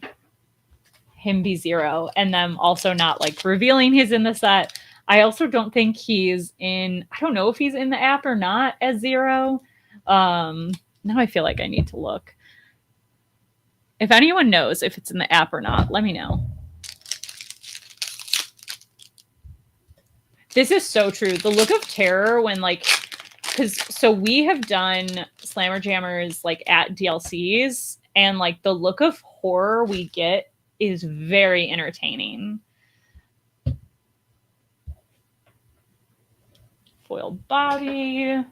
him be 0 and them also not like revealing he's in the set. I also don't think he's in, I don't know if he's in the app or not as 0. Now I feel like I need to look. If anyone knows if it's in the app or not, let me know. This is so true. The look of terror when like, so we have done Slammer Jammers like at DLCs, and like the look of horror we get is very entertaining. Foiled Bobby,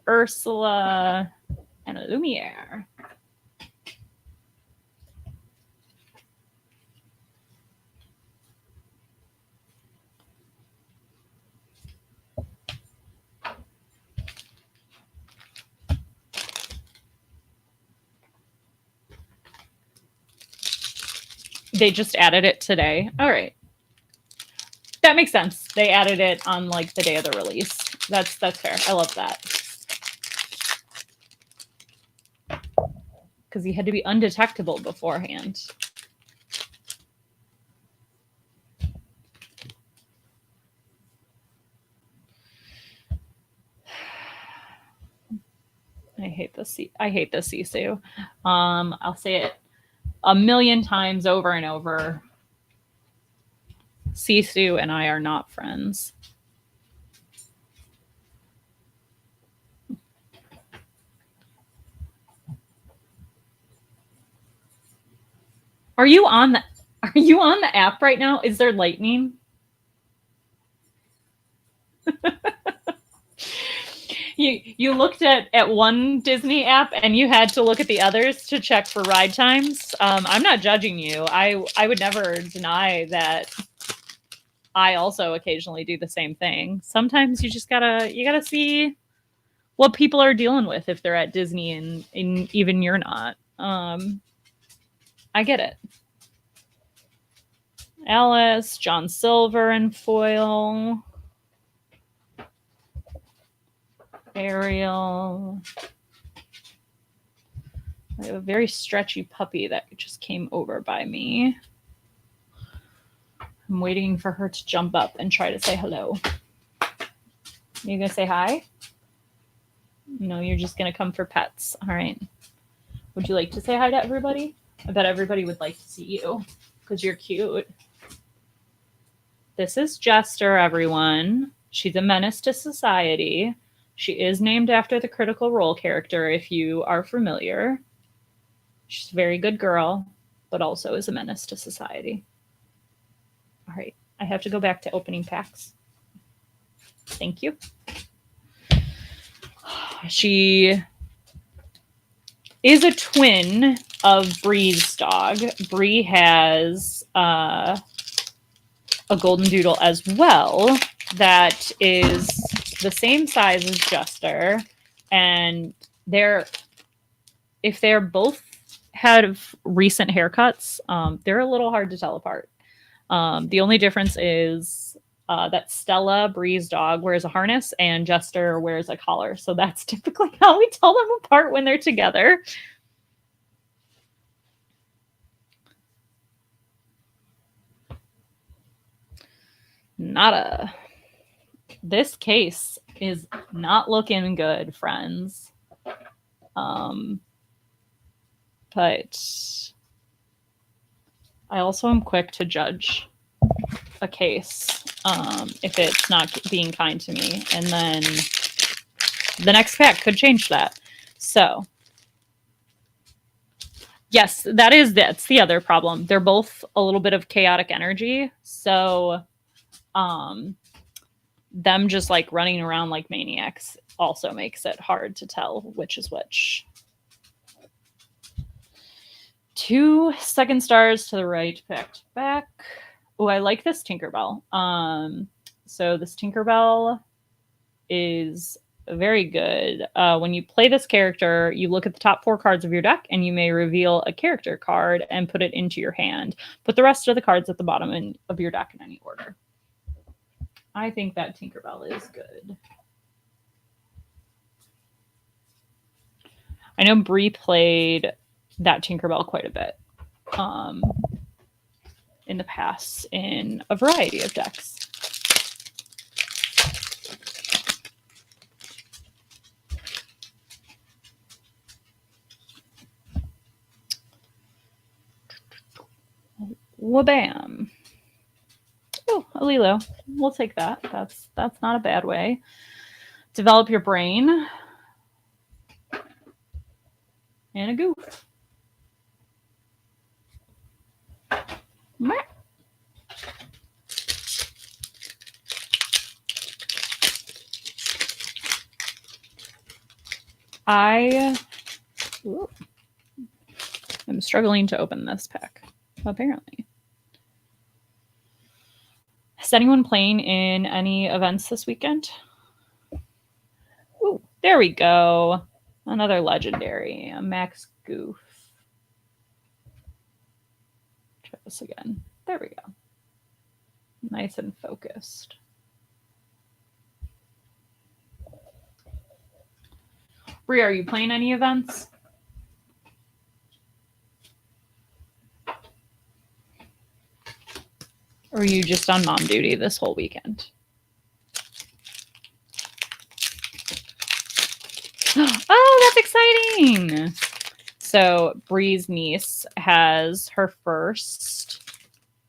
Ursula, and a Lumiere. They just added it today. All right. That makes sense. They added it on like the day of the release. That's fair. I love that. Because he had to be undetectable beforehand. I hate this Sisu. I'll say it a million times over and over. Sisu and I are not friends. Are you on the app right now? Is there lightning? You looked at one Disney app and you had to look at the others to check for ride times. I'm not judging you. I would never deny that I also occasionally do the same thing. Sometimes you just gotta see what people are dealing with if they're at Disney and even you're not. I get it. Alice, John Silver and foil. Ariel. I have a very stretchy puppy that just came over by me. I'm waiting for her to jump up and try to say hello. You gonna say hi? No, you're just gonna come for pets. All right. Would you like to say hi to everybody? I bet everybody would like to see you because you're cute. This is Jester, everyone. She's a menace to society. She is named after the Critical Role character, if you are familiar. She's a very good girl, but also is a menace to society. All right, I have to go back to opening packs. Thank you. She is a twin of Bree's dog. Bree has a a golden doodle as well that is the same size as Jester, and if they're both have recent haircuts, they're a little hard to tell apart. The only difference is that Stella, Bree's dog, wears a harness and Jester wears a collar. So that's typically how we tell them apart when they're together. Nada. This case is not looking good, friends. But I also am quick to judge a case if it's not being kind to me. And then the next pack could change that. So yes, that's the other problem. They're both a little bit of chaotic energy. So them just like running around like maniacs also makes it hard to tell which is which. 2 second stars to the right, picked back. Oh, I like this Tinkerbell. So this Tinkerbell is very good. When you play this character, you look at the top 4 cards of your deck and you may reveal a character card and put it into your hand. Put the rest of the cards at the bottom of your deck in any order. I think that Tinkerbell is good. I know Bree played that Tinkerbell quite a bit in the past in a variety of decks. Wabam. Oh, a Lilo. We'll take that. That's not a bad way. Develop your brain. And a goof. I'm struggling to open this pack, apparently. Is anyone playing in any events this weekend? Ooh, there we go. Another legendary, a Max Goof. Try this again. There we go. Nice and focused. Bree, are you playing any events? Or are you just on mom duty this whole weekend? Oh, that's exciting. So Bree's niece has her first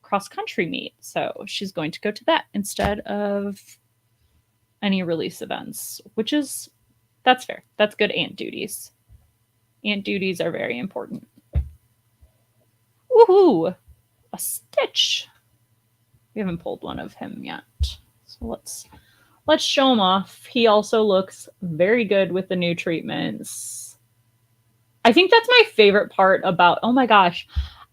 cross-country meet. So she's going to go to that instead of any release events, that's fair. That's good aunt duties. Aunt duties are very important. Woohoo! A Stitch. We haven't pulled one of him yet. So let's show him off. He also looks very good with the new treatments. I think that's my favorite part about, oh my gosh,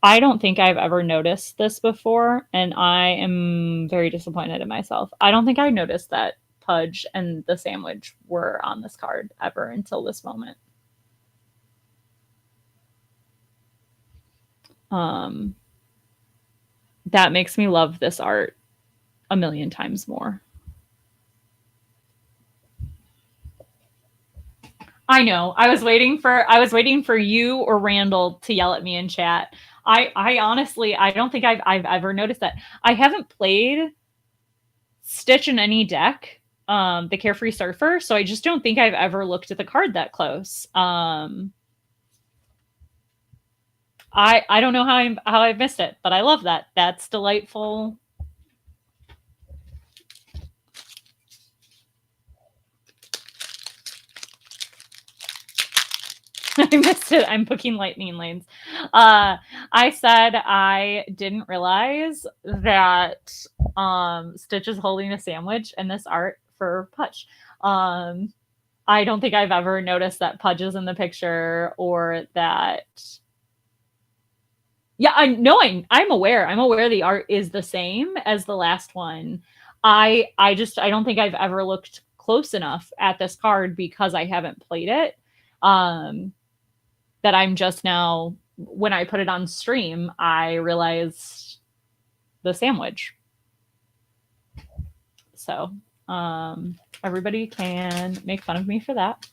I don't think I've ever noticed this before, and I am very disappointed in myself. I don't think I noticed that Pudge and the sandwich were on this card ever until this moment. That makes me love this art a million times more. I know. I was waiting for you or Randall to yell at me in chat. I honestly, I don't think I've ever noticed that. I haven't played Stitch in any deck, the Carefree Surfer, so I just don't think I've ever looked at the card that close. I don't know how I've missed it, but I love that. That's delightful. I missed it. I'm booking lightning lanes. I said I didn't realize that Stitch is holding a sandwich in this art for Pudge. I don't think I've ever noticed that Pudge is in the picture or that Yeah, I know. I'm aware. I'm aware the art is the same as the last one. I don't think I've ever looked close enough at this card because I haven't played it. Um, that I'm just now, when I put it on stream, I realized the sandwich. So everybody can make fun of me for that.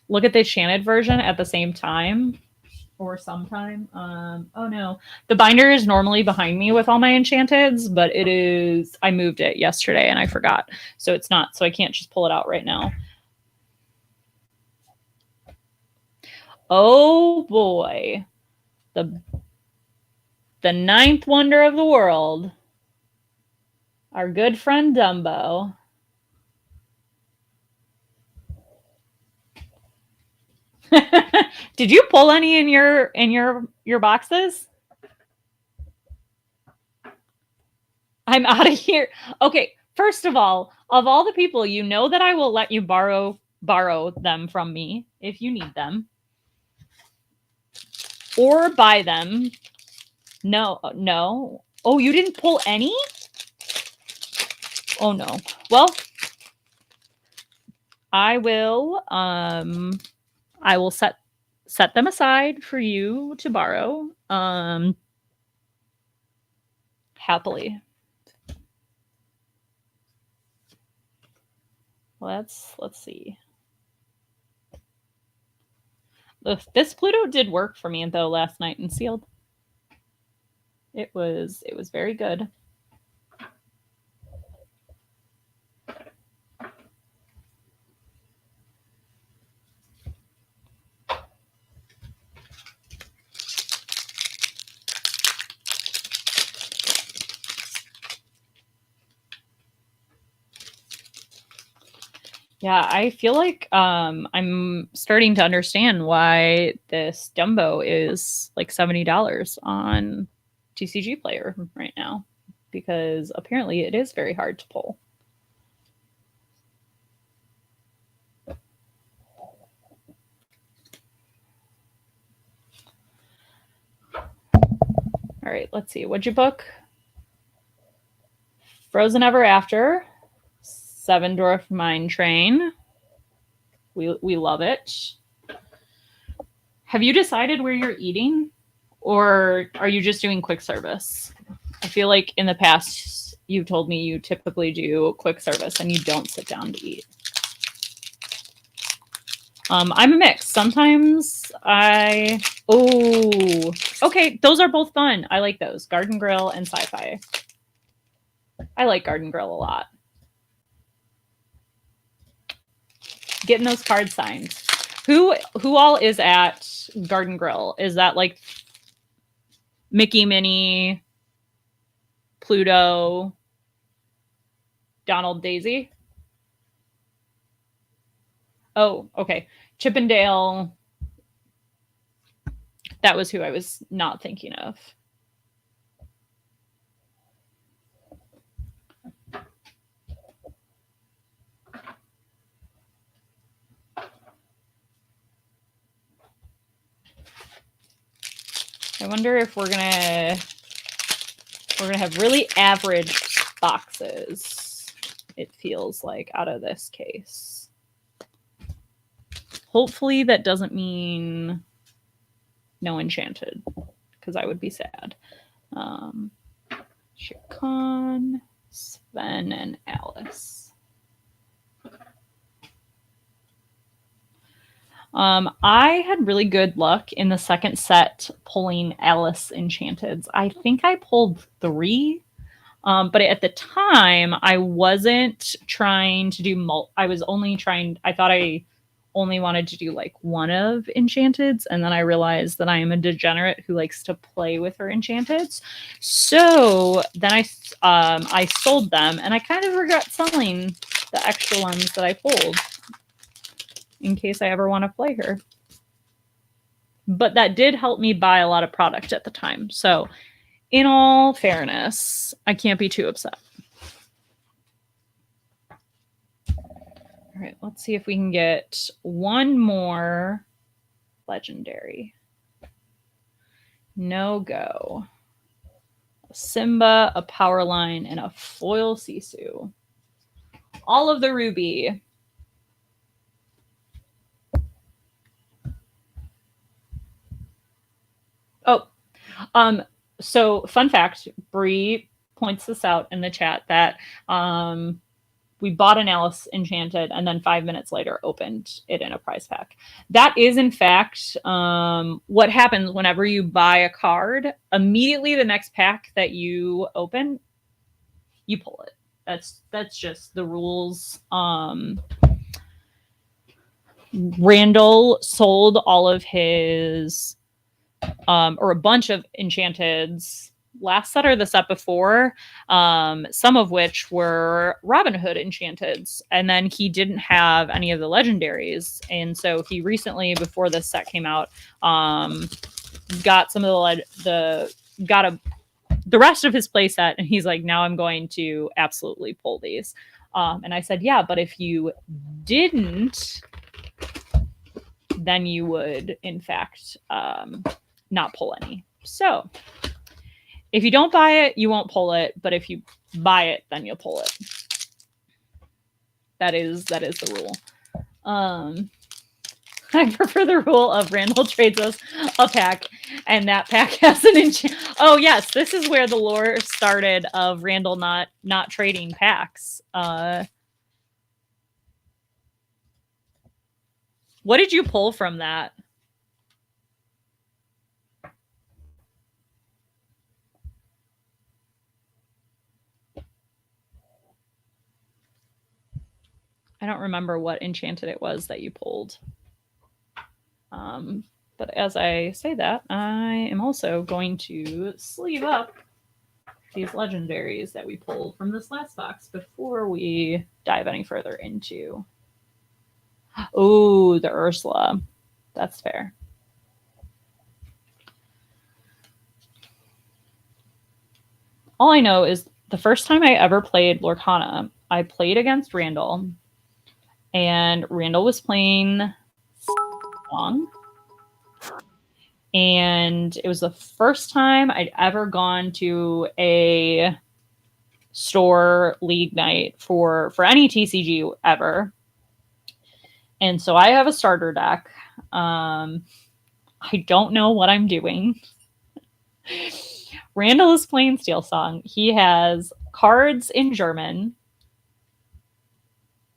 Look at the enchanted version at the same time or sometime. Oh no, the binder is normally behind me with all my enchanteds, but it is, I moved it yesterday and I forgot, so it's not, so I can't just pull it out right now. Oh boy, the ninth wonder of the world, our good friend Dumbo. Did you pull any in your boxes? I'm out of here. Okay, first of all the people, you know that I will let you borrow them from me if you need them or buy them. No, no. Oh, you didn't pull any? Oh no. Well, I will set them aside for you to borrow happily. Let's see. This Pluto did work for me though last night in sealed. It was very good. Yeah, I feel like I'm starting to understand why this Dumbo is like $70 on TCG Player right now, because apparently it is very hard to pull. All right, let's see. What'd you book? Frozen Ever After, Seven Dwarf Mine Train. We love it. Have you decided where you're eating, or are you just doing quick service? I feel like in the past you've told me you typically do quick service and you don't sit down to eat. I'm a mix. Sometimes okay, those are both fun. I like those. Garden Grill and Sci-Fi. I like Garden Grill a lot. Getting those cards signed. Who all is at Garden Grill? Is that like Mickey, Minnie, Pluto, Donald, Daisy? Oh, okay. Chippendale. That was who I was not thinking of. I wonder if we're gonna have really average boxes, it feels like, out of this case. Hopefully that doesn't mean no enchanted, because I would be sad. Shirkan, Sven, and Alice. I had really good luck in the second set pulling Alice Enchanteds. I think I pulled 3, but at the time I wasn't trying to do I was only trying. I thought I only wanted to do like one of Enchanteds, and then I realized that I am a degenerate who likes to play with her Enchanteds. So then I sold them, and I kind of regret selling the extra ones that I pulled in case I ever want to play her. But that did help me buy a lot of product at the time. So in all fairness, I can't be too upset. All right, let's see if we can get one more legendary. No go. A Simba, a Power Line, and a Foil Sisu. All of the Ruby. Oh, so fun fact, Bree points this out in the chat that we bought an Alice Enchanted and then 5 minutes later opened it in a prize pack. That is, in fact, what happens whenever you buy a card. Immediately the next pack that you open, you pull it. That's just the rules. Randall sold all of his or a bunch of Enchanteds last set or the set before, some of which were Robin Hood Enchanteds, and then he didn't have any of the legendaries, and so he recently, before this set came out, got some of the rest of his playset, and he's like, now I'm going to absolutely pull these. And I said, yeah, but if you didn't, then you would, in fact, not pull any. So if you don't buy it, you won't pull it. But if you buy it, then you'll pull it. That is the rule. I prefer the rule of Randall trades us a pack, and that pack has an enchant. Oh yes, this is where the lore started of Randall not trading packs. What did you pull from that? I don't remember what enchanted it was that you pulled. But as I say that, I am also going to sleeve up these legendaries that we pulled from this last box before we dive any further into. Oh, the Ursula. That's fair. All I know is the first time I ever played Lorcana, I played against Randall, and Randall was playing Song. And it was the first time I'd ever gone to a store league night for any TCG ever. And so I have a starter deck. I don't know what I'm doing. Randall is playing Steel Song. He has cards in German.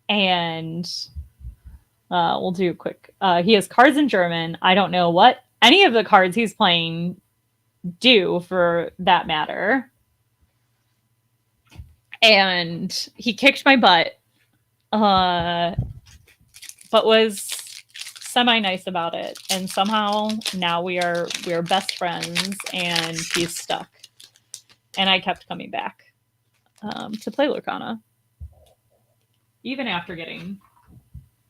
And we'll do a quick. He has cards in German. I don't know what any of the cards he's playing do, for that matter. And he kicked my butt, but was semi-nice about it. And somehow now we are best friends, and he's stuck. And I kept coming back to play Lorcana, even after getting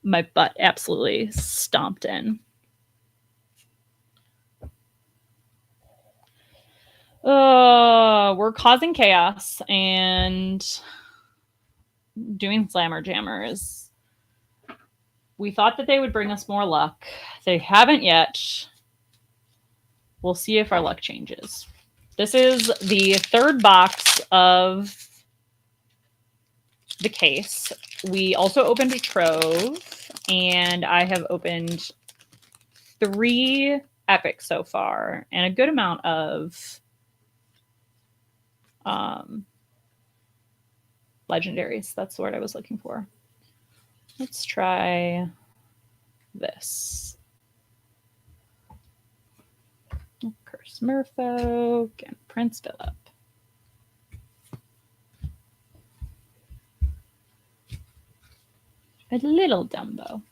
my butt absolutely stomped in. We're causing chaos and doing slammer jammers. We thought that they would bring us more luck. They haven't yet. We'll see if our luck changes. This is the third box of the case. We also opened a Trove, and I have opened 3 epics so far, and a good amount of legendaries. That's the word I was looking for. Let's try this. Curse Merfolk and Prince Philip. A little Dumbo.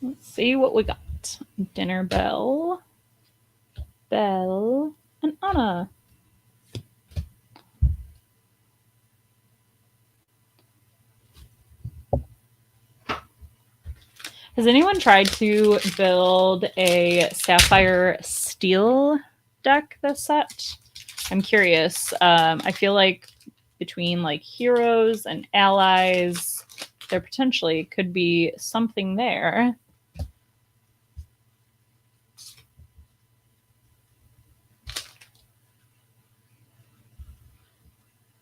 Let's see what we got. Dinner Bell, Belle, and Anna. Has anyone tried to build a Sapphire Steel deck this set? I'm curious. I feel like between like heroes and allies, there potentially could be something there.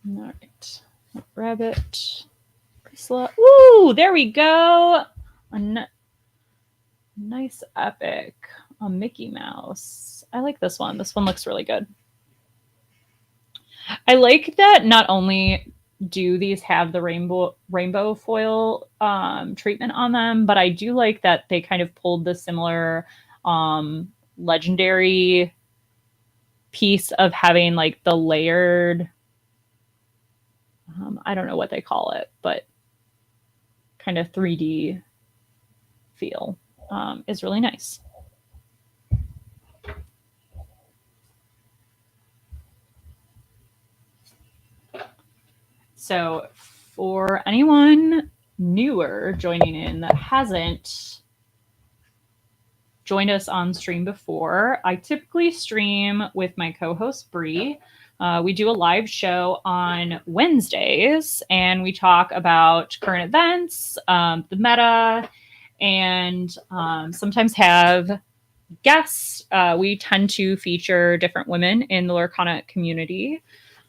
All right. Rabbit. Priscilla. Ooh, there we go. Nice epic. A Mickey Mouse. I like this one. This one looks really good. I like that not only do these have the rainbow foil treatment on them, but I do like that they kind of pulled the similar legendary piece of having like the layered, I don't know what they call it, but kind of 3D feel is really nice. So for anyone newer joining in that hasn't joined us on stream before, I typically stream with my co-host Bree. We do a live show on Wednesdays, and we talk about current events, the meta, and sometimes have guests. We tend to feature different women in the Lorcana community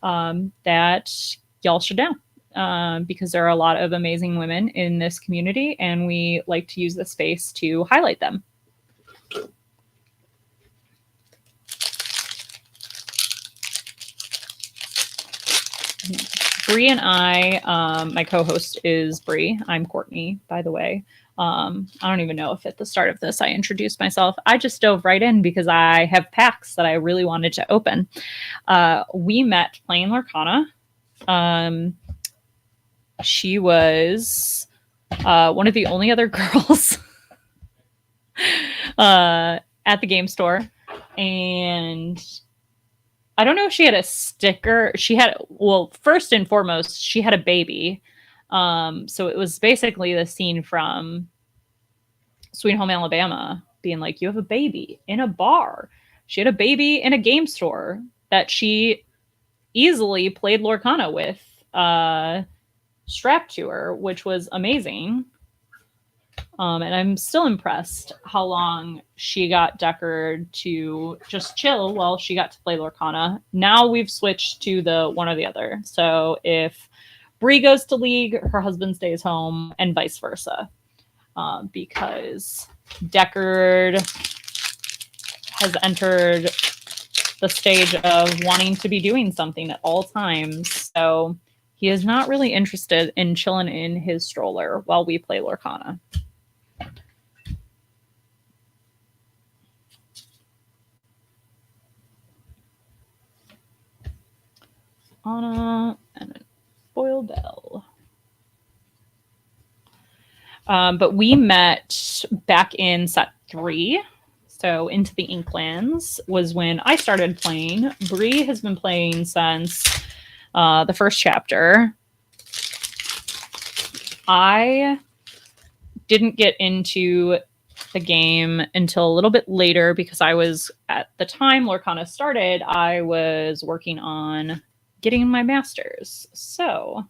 that y'all should know, because there are a lot of amazing women in this community, and we like to use the space to highlight them. Bree and I, my co-host is Bree. I'm Courtney, by the way. I don't even know if at the start of this I introduced myself. I just dove right in because I have packs that I really wanted to open. We met playing Lorcana. She was one of the only other girls at the game store. And I don't know if she had a sticker. She had, well, first and foremost, she had a baby. So it was basically the scene from Sweet Home Alabama being like, you have a baby in a bar. She had a baby in a game store that she easily played Lorcana with, strapped to her, which was amazing. And I'm still impressed how long she got Deckard to just chill while she got to play Lorcana. Now we've switched to the one or the other. So if Bree goes to League, her husband stays home, and vice versa. Because Deckard has entered the stage of wanting to be doing something at all times. So he is not really interested in chilling in his stroller while we play Lorcana. Anna and Boyle Bell. But we met back in set 3. So Into the Inklands was when I started playing. Bree has been playing since the first chapter. I didn't get into the game until a little bit later because I was, at the time Lorcana started, I was working on getting my master's. So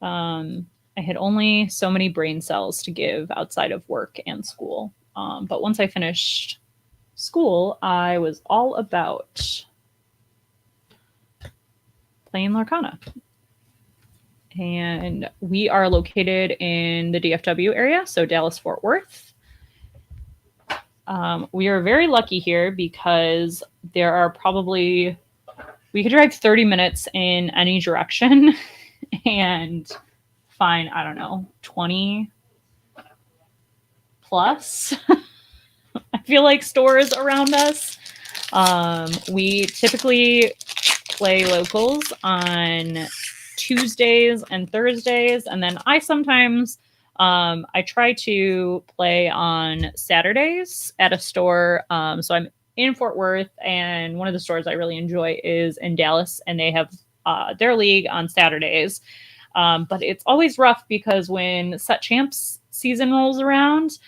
I had only so many brain cells to give outside of work and school. But once I finished school, I was all about playing Lorcana. And we are located in the DFW area, so Dallas-Fort Worth. We are very lucky here because there are probably, we could drive 30 minutes in any direction and find, I don't know, 20 plus, I feel like, stores around us. We typically play locals on Tuesdays and Thursdays, and then I sometimes I try to play on Saturdays at a store. So I'm in Fort Worth, and one of the stores I really enjoy is in Dallas, and they have their league on Saturdays. But it's always rough because when set champs season rolls around,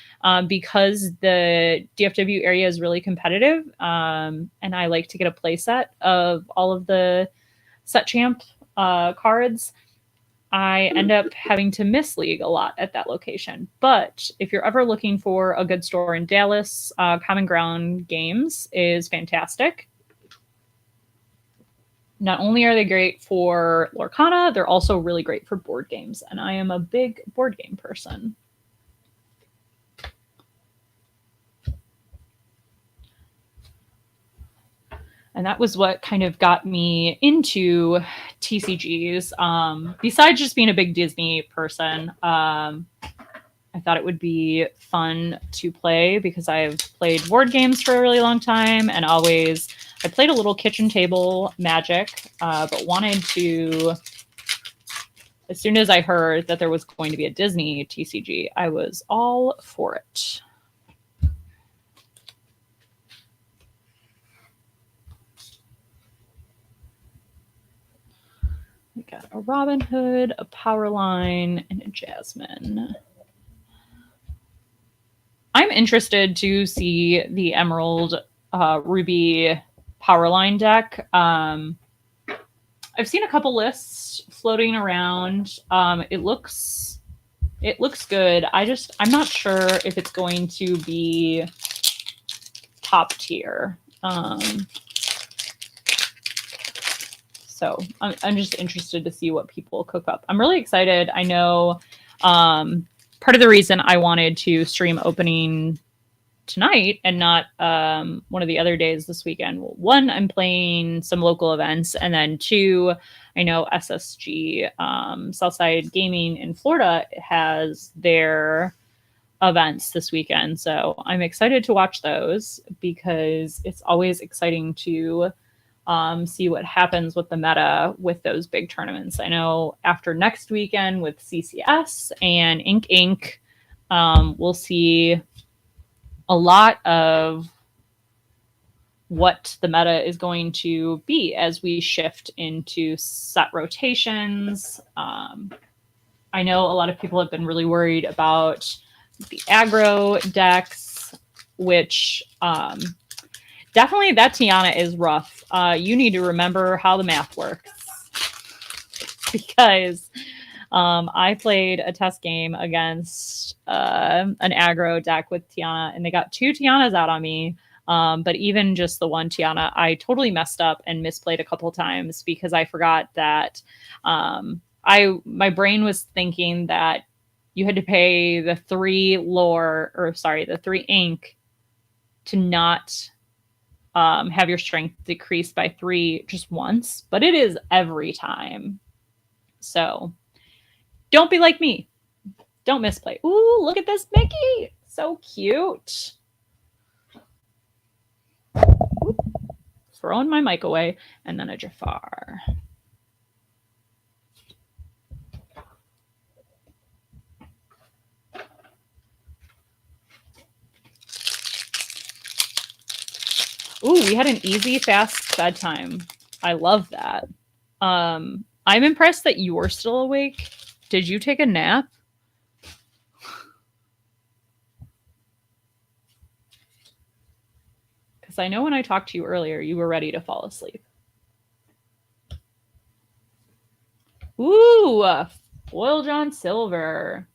because the DFW area is really competitive, and I like to get a play set of all of the set champ cards. I end up having to miss League a lot at that location. But if you're ever looking for a good store in Dallas, Common Ground Games is fantastic. Not only are they great for Lorcana, they're also really great for board games. And I am a big board game person. And that was what kind of got me into TCGs. Besides just being a big Disney person, I thought it would be fun to play because I've played board games for a really long time and I played a little kitchen table Magic, but wanted to, as soon as I heard that there was going to be a Disney TCG, I was all for it. We got a Robin Hood, a Powerline, and a Jasmine. I'm interested to see the Emerald Ruby Powerline deck. I've seen a couple lists floating around. It looks good. I'm not sure if it's going to be top tier. So I'm just interested to see what people cook up. I'm really excited. I know part of the reason I wanted to stream opening tonight and not one of the other days this weekend. Well, one, I'm playing some local events, and then two, I know SSG, Southside Gaming in Florida, has their events this weekend. So I'm excited to watch those because it's always exciting to see what happens with the meta with those big tournaments. I know after next weekend with CCS and Ink Inc., we'll see a lot of what the meta is going to be as we shift into set rotations. I know a lot of people have been really worried about the aggro decks, which definitely that Tiana is rough. You need to remember how the math works because I played a test game against an aggro deck with Tiana, and they got 2 Tianas out on me. But even just the one Tiana, I totally messed up and misplayed a couple times because I forgot that my brain was thinking that you had to pay the 3 the 3 ink to not have your strength decreased by 3 just once, but it is every time. So don't be like me. Don't misplay. Ooh, look at this Mickey. So cute. Ooh. Throwing my mic away, and then a Jafar. Ooh, we had an easy, fast bedtime. I love that. I'm impressed that you're still awake. Did you take a nap? Because I know when I talked to you earlier, you were ready to fall asleep. Ooh, Foil John Silver.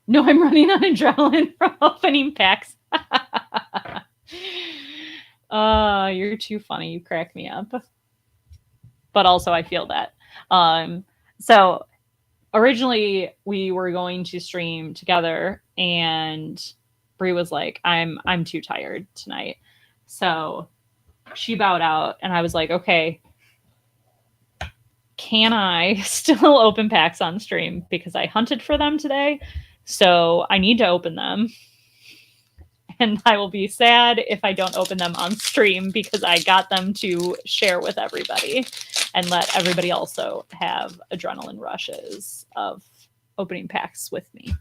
No, I'm running on adrenaline from opening packs. You're too funny. You crack me up. But also I feel that. So originally we were going to stream together and Brie was like, I'm too tired tonight. So she bowed out and I was like, okay, can I still open packs on stream? Because I hunted for them today. So I need to open them. And I will be sad if I don't open them on stream because I got them to share with everybody and let everybody also have adrenaline rushes of opening packs with me.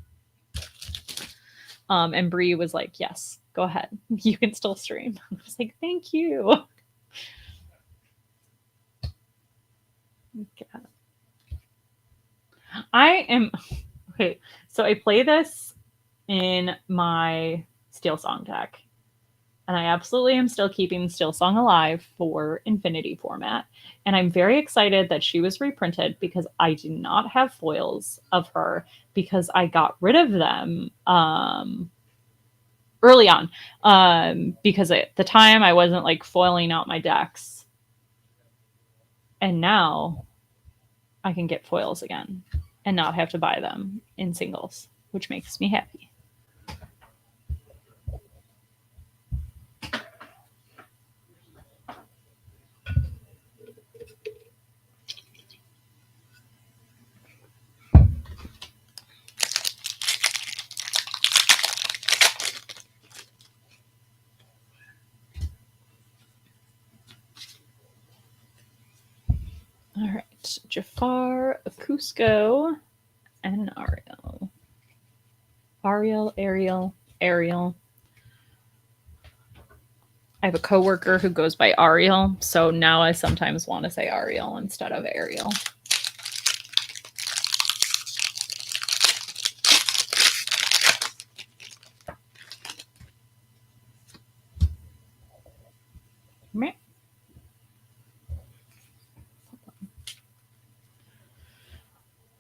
And Brie was like, yes, go ahead. You can still stream. I was like, thank you. Okay. I am okay. So I play this in my Steel Song deck, and I absolutely am still keeping Steel Song alive for Infinity format. And I'm very excited that she was reprinted because I do not have foils of her because I got rid of them early on because at the time I wasn't like foiling out my decks. And now I can get foils again and not have to buy them in singles, which makes me happy. All right, Jafar, a Cusco, and an Ariel. Ariel. I have a coworker who goes by Ariel, so now I sometimes want to say Ariel instead of Ariel.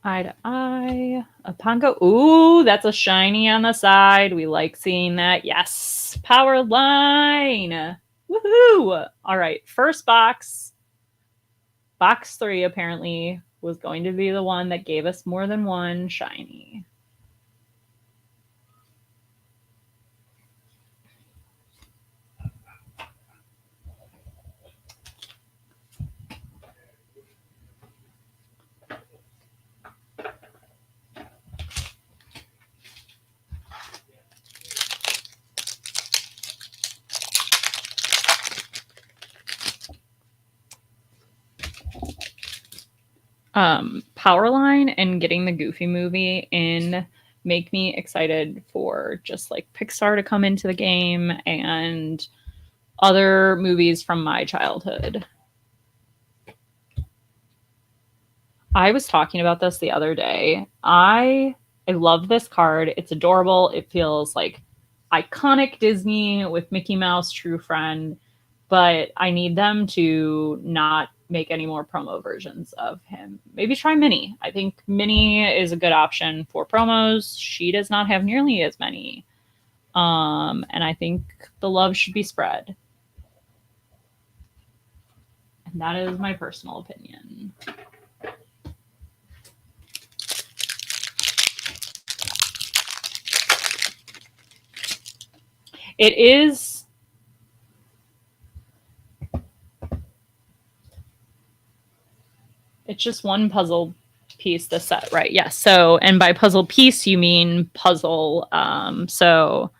Eye to Eye, a Pongo. Ooh, that's a shiny on the side. We like seeing that. Yes, Power Line. Woohoo! All right, first box. Box 3 apparently was going to be the one that gave us more than one shiny. Powerline and getting the Goofy movie in make me excited for just like Pixar to come into the game and other movies from my childhood. I was talking about this the other day. I love this card. It's adorable. It feels like iconic Disney with Mickey Mouse, true friend, but I need them to not make any more promo versions of him. Maybe try Minnie. I think Minnie is a good option for promos. She does not have nearly as many. And I think the love should be spread. And that is my personal opinion. It is. It's just one puzzle piece, the set, right? Yes. So, and by puzzle piece, you mean puzzle. So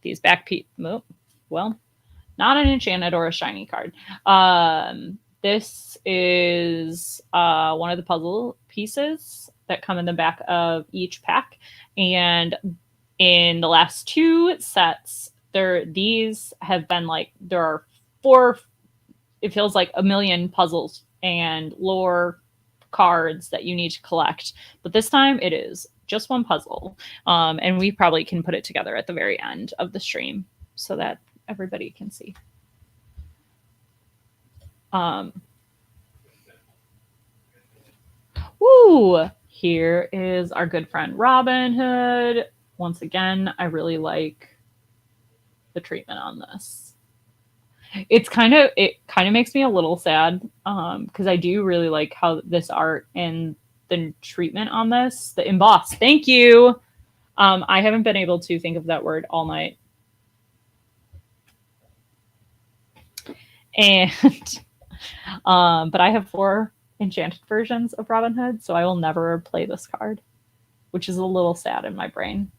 these back piece, well, not an enchanted or a shiny card. This is one of the puzzle pieces that come in the back of each pack. And in the last 2 sets, these have been like, there are 4, it feels like a million puzzles and lore cards that you need to collect. But this time it is just one puzzle. And we probably can put it together at the very end of the stream so that everybody can see. Woo! Here is our good friend Robin Hood. Once again, I really like the treatment on this. It kind of makes me a little sad because I do really like how this art and the treatment on this, the emboss. Thank you. I haven't been able to think of that word all night. And but I have 4 enchanted versions of Robin Hood, so I will never play this card, which is a little sad in my brain.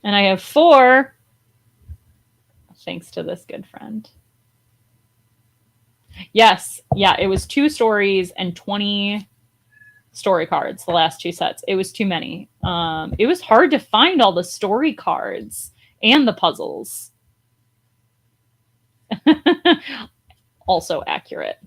And I have 4 thanks to this good friend. Yes, yeah, it was 2 stories and 20 story cards, the last 2 sets. It was too many. It was hard to find all the story cards and the puzzles. Also accurate.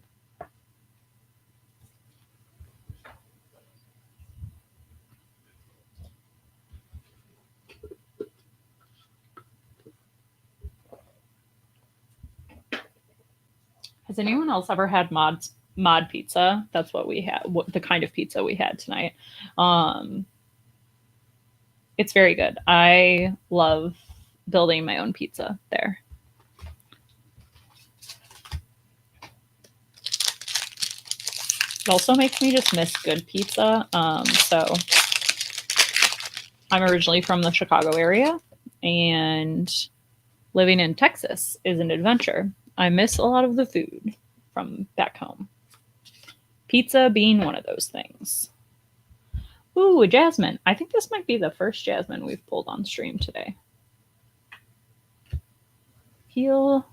Has anyone else ever had mod pizza? That's what we had. The kind of pizza we had tonight. It's very good. I love building my own pizza there. It also makes me just miss good pizza. So I'm originally from the Chicago area, and living in Texas is an adventure. I miss a lot of the food from back home. Pizza being one of those things. Ooh, a jasmine. I think this might be the first jasmine we've pulled on stream today. Heal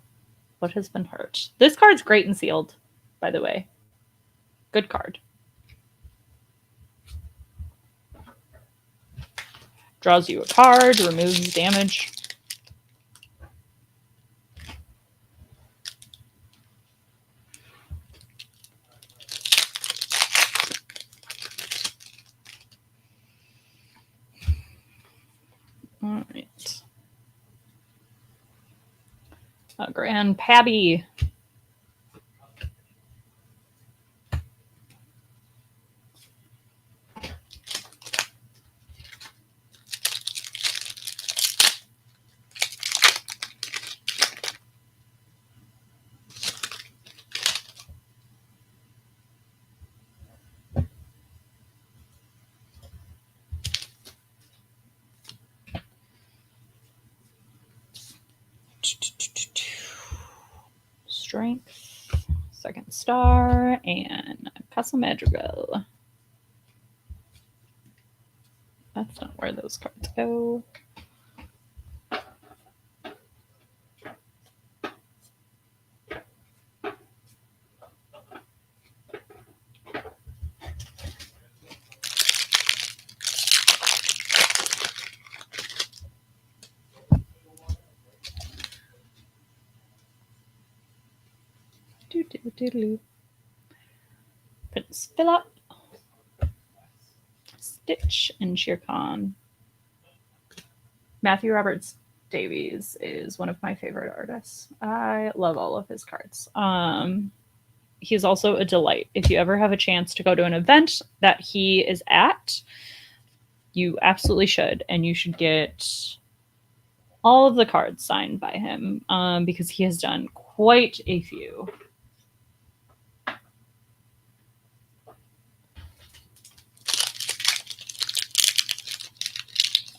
what has been hurt. This card's great and sealed, by the way. Good card. Draws you a card, removes damage. All right. A Grand Pabby. Strength, second star, and Casa Madrigal. That's not where those cards go. Prince Philip, Stitch, and Shere Khan. Matthew Roberts Davies is one of my favorite artists. I love all of his cards. He's also a delight. If you ever have a chance to go to an event that he is at, you absolutely should, and you should get all of the cards signed by him because he has done quite a few.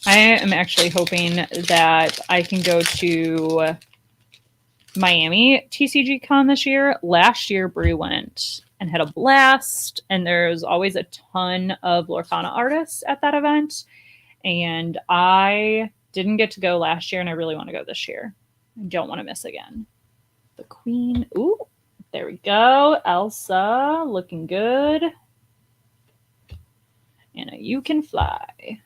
I am actually hoping that I can go to Miami TCG Con this year. Last year, Brie went and had a blast, and there's always a ton of Lorcana artists at that event. And I didn't get to go last year, and I really want to go this year. I don't want to miss again. The Queen. Ooh, there we go. Elsa, looking good. And a You Can Fly.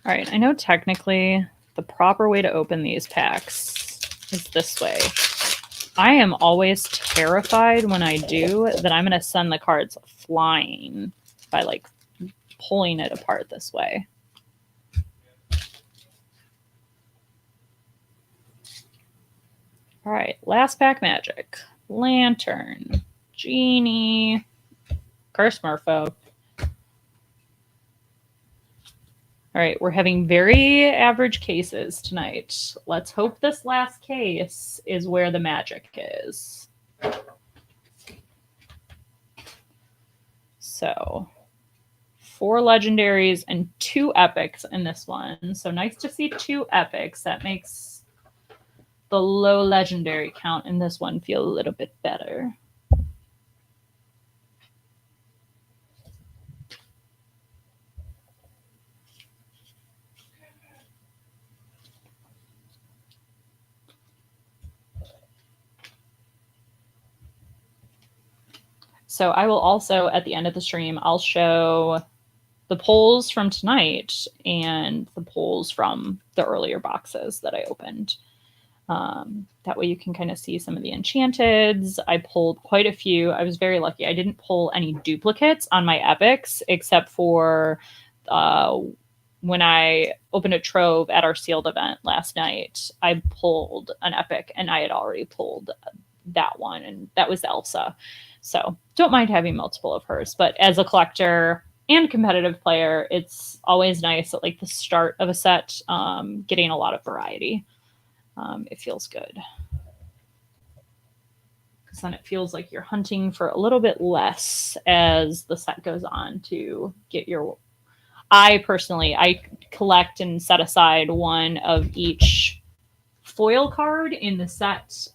All right, I know technically the proper way to open these packs is this way. I am always terrified when I do that I'm going to send the cards flying by like pulling it apart this way. All right, last pack magic. Lantern, Genie, Curse Merfolk. All right, we're having very average cases tonight. Let's hope this last case is where the magic is. So, 4 legendaries and 2 epics in this one. So nice to see 2 epics. That makes the low legendary count in this one feel a little bit better. So I will also, at the end of the stream, I'll show the polls from tonight and the polls from the earlier boxes that I opened. That way you can kind of see some of the enchanteds. I pulled quite a few. I was very lucky. I didn't pull any duplicates on my epics except for when I opened a Trove at our sealed event last night. I pulled an epic and I had already pulled that one, and that was Elsa. So don't mind having multiple of hers. But as a collector and competitive player, it's always nice at like the start of a set, getting a lot of variety. It feels good. Because then it feels like you're hunting for a little bit less as the set goes on to get your... I personally, I collect and set aside one of each foil card in the set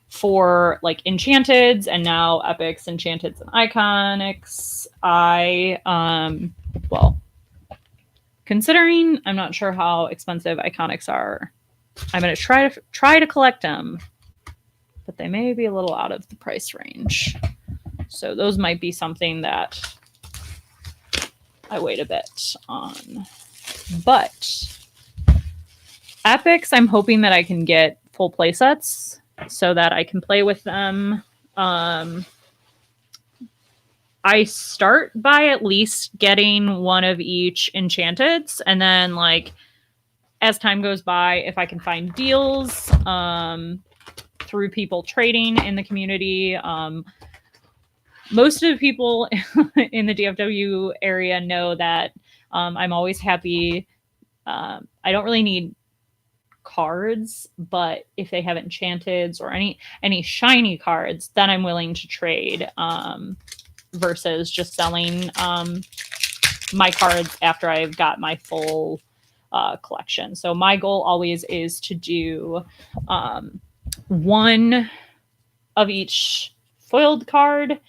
for like enchanteds and now epics, enchanteds, and iconics. Well, considering I'm not sure how expensive iconics are, I'm going to try to collect them, but they may be a little out of the price range. So those might be something that I wait a bit on. But epics, I'm hoping that I can get full play sets so that I can play with them. I start by at least getting one of each enchanteds, and then like as time goes by, if I can find deals through people trading in the community, most of the people in the DFW area know that I'm always happy. I don't really need cards, but if they have enchanteds or any shiny cards, then I'm willing to trade versus just selling my cards after I've got my full collection. So my goal always is to do one of each foiled card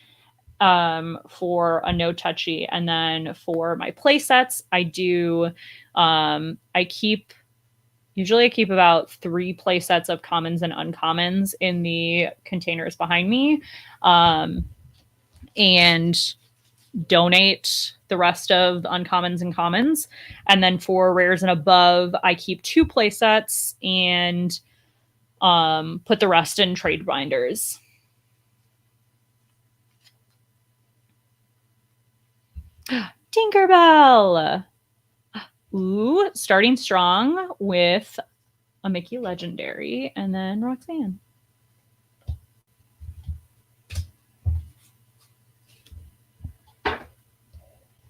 for a no touchy, and then for my play sets, I usually keep about 3 play sets of commons and uncommons in the containers behind me, and donate the rest of the uncommons and commons. And then for rares and above, I keep 2 play sets and put the rest in trade binders. Tinkerbell! Ooh, starting strong with a Mickey Legendary and then Roxanne.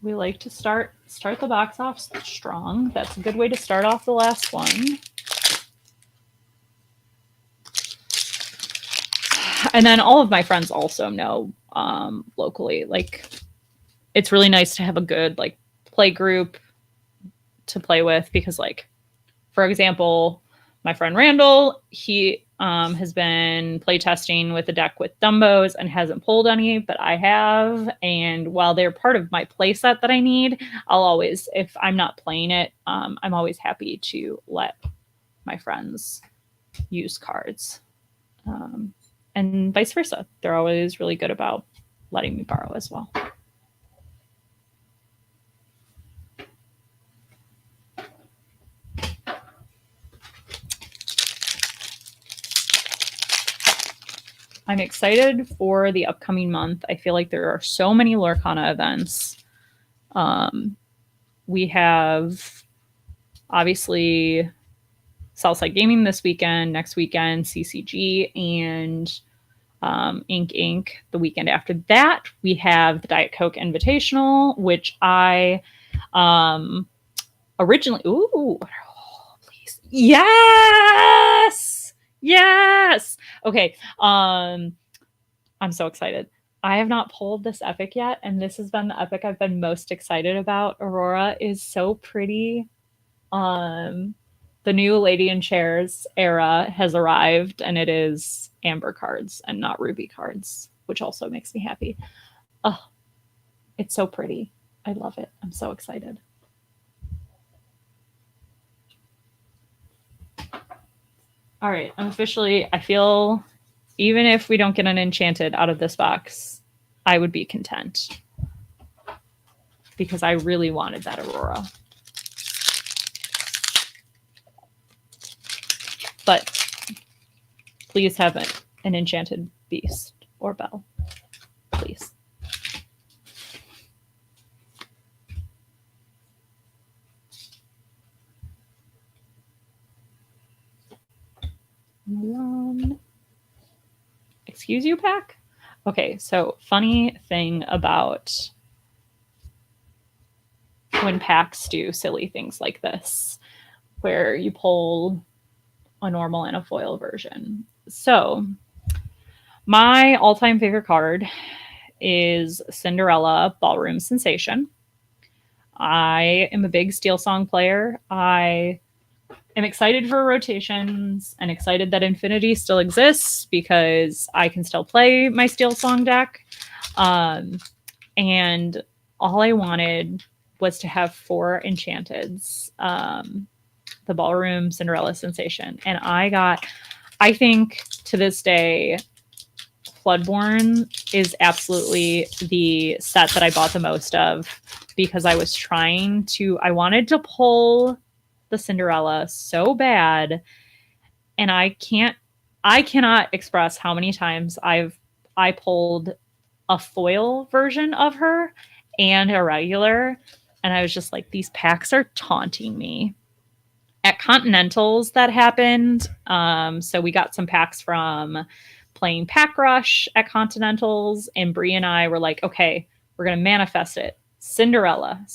We like to start the box off strong. That's a good way to start off the last one. And then all of my friends also know locally, like it's really nice to have a good like play group to play with, because like, for example, my friend Randall, he has been play testing with a deck with Dumbos and hasn't pulled any, but I have. And while they're part of my play set that I need, I'll always, if I'm not playing it, I'm always happy to let my friends use cards. And vice versa. They're always really good about letting me borrow as well. I'm excited for the upcoming month. I feel like there are so many Lorcana events. We have obviously Southside Gaming this weekend, next weekend CCG, and Ink Inc. the weekend after that. We have the Diet Coke Invitational, which I originally... Ooh, please. Yes! Yes! Okay. I'm so excited. I have not pulled this epic yet, and this has been the epic I've been most excited about. Aurora is so pretty. The new Lady in Chairs era has arrived, and it is amber cards and not ruby cards, which also makes me happy. Oh, it's so pretty. I love it. I'm so excited. All right, I'm officially, I feel, even if we don't get an enchanted out of this box, I would be content, because I really wanted that Aurora. but please have an enchanted beast or bell, please. Excuse you, pack? Okay, so funny thing about when packs do silly things like this, where you pull a normal and a foil version. So, my all-time favorite card is Cinderella Ballroom Sensation. I am a big Steel Song player. I am excited for rotations and excited that Infinity still exists because I can still play my Steel Song deck. And all I wanted was to have 4 Enchanteds, the Ballroom, Cinderella Sensation. And I think to this day, Floodborn is absolutely the set that I bought the most of because I wanted to pull the Cinderella so bad, and I cannot express how many times I pulled a foil version of her and a regular, and I was just like, these packs are taunting me. At Continentals that happened, so we got some packs from playing Pack Rush at Continentals, and Bree and I were like, okay, we're gonna manifest it. Cinderella.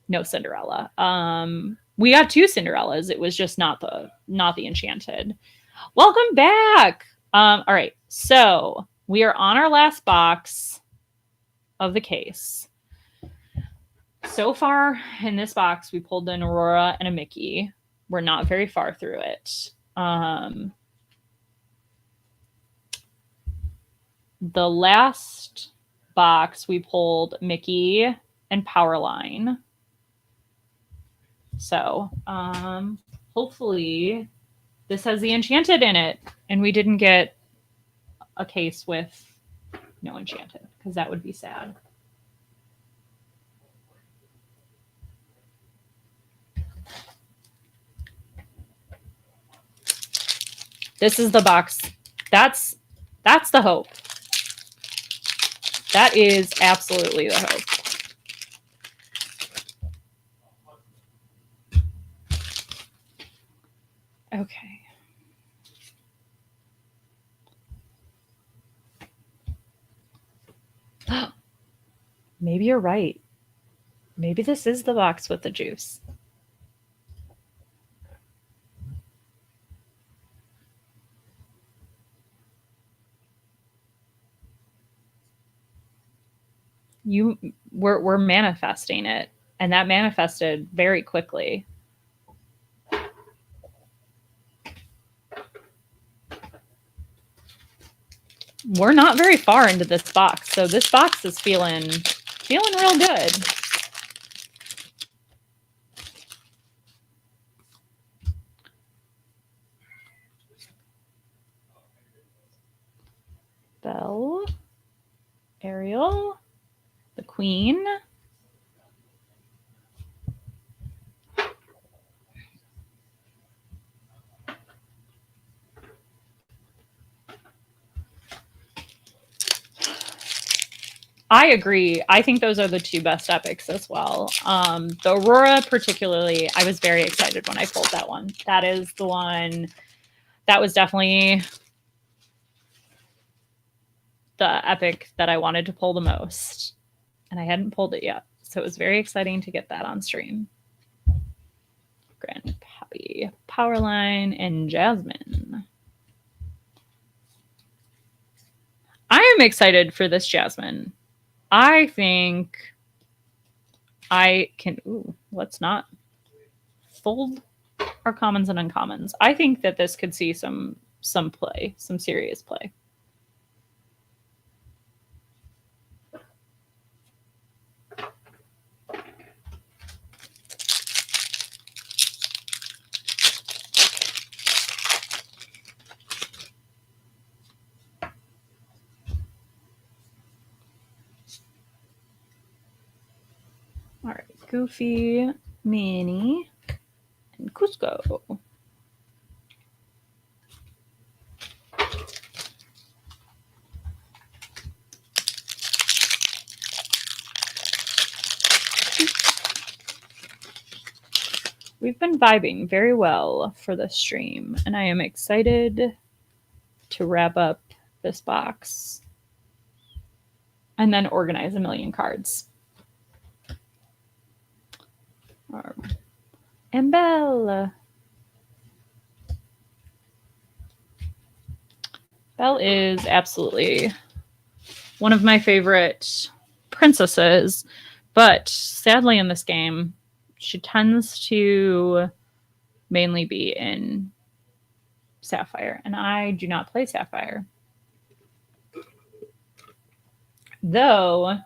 No Cinderella. We got 2 Cinderellas. It was just not the Enchanted. Welcome back. All right, so we are on our last box of the case. So far in this box, we pulled an Aurora and a Mickey. We're not very far through it. The last box, we pulled Mickey and Powerline. So hopefully this has the Enchanted in it, and we didn't get a case with no Enchanted, because that would be sad. This is the box. That's the hope. That is absolutely the hope. Okay. Maybe you're right. Maybe this is the box with the juice. We're manifesting it, and that manifested very quickly. We're not very far into this box, so this box is feeling real good. Belle, Ariel, the Queen. I agree. I think those are the 2 best epics as well. The Aurora particularly, I was very excited when I pulled that one. That is the one that was definitely the epic that I wanted to pull the most. And I hadn't pulled it yet. So it was very exciting to get that on stream. Grandpappy, Powerline, and Jasmine. I am excited for this Jasmine. I think I can... Ooh, let's not fold our commons and uncommons. I think that this could see some play, some serious play. All right, Goofy, Minnie, and Cusco. we've been vibing very well for the stream, and I am excited to wrap up this box and then organize a million cards. And Belle. Belle is absolutely one of my favorite princesses, but sadly in this game, she tends to mainly be in Sapphire, and I do not play Sapphire. Though,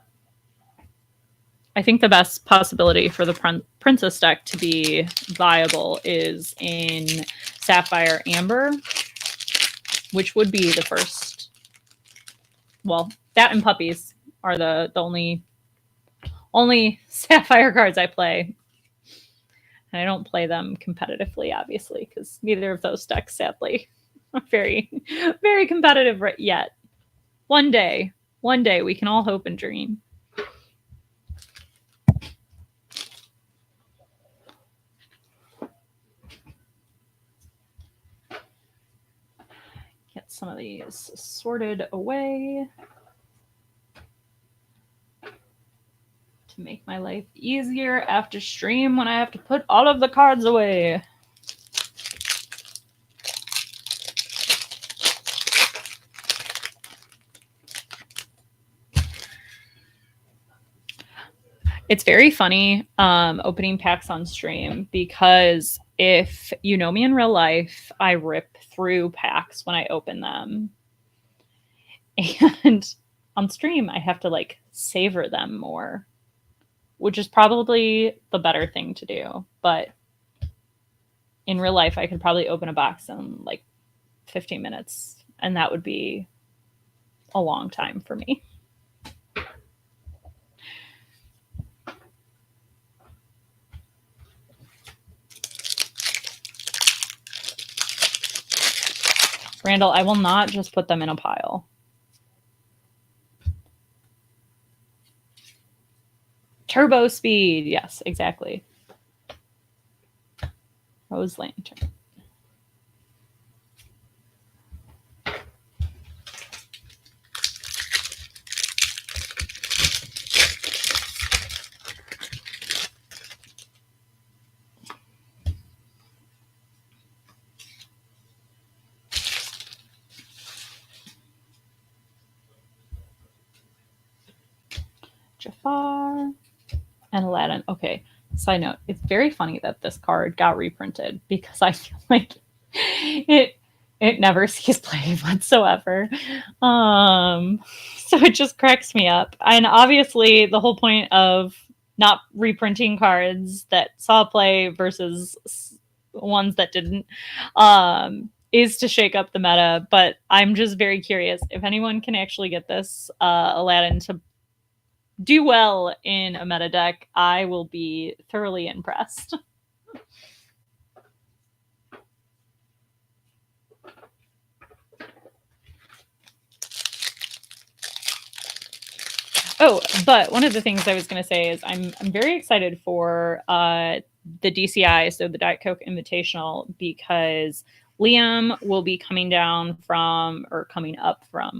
I think the best possibility for the princess deck to be viable is in Sapphire Amber, which would be the first. Well, that and Puppies are the only Sapphire cards I play. And I don't play them competitively, obviously, because neither of those decks, sadly, are very, very competitive yet. One day we can all hope and dream. Get some of these sorted away to make my life easier after stream when I have to put all of the cards away. It's very funny opening packs on stream because if you know me in real life, I rip through packs when I open them. And on stream, I have to like savor them more, which is probably the better thing to do. But in real life, I could probably open a box in like 15 minutes, and that would be a long time for me. Randall, I will not just put them in a pile. Turbo speed. Yes, exactly. Rose Lantern. Jafar and Aladdin. Okay, side note, it's very funny that this card got reprinted because I feel like it never sees play whatsoever. So it just cracks me up. And obviously the whole point of not reprinting cards that saw play versus ones that didn't is to shake up the meta. But I'm just very curious if anyone can actually get this Aladdin to do well in a meta deck, I will be thoroughly impressed. Oh, but one of the things I was going to say is I'm very excited for the DCI, so the Diet Coke Invitational, because Liam will be coming up from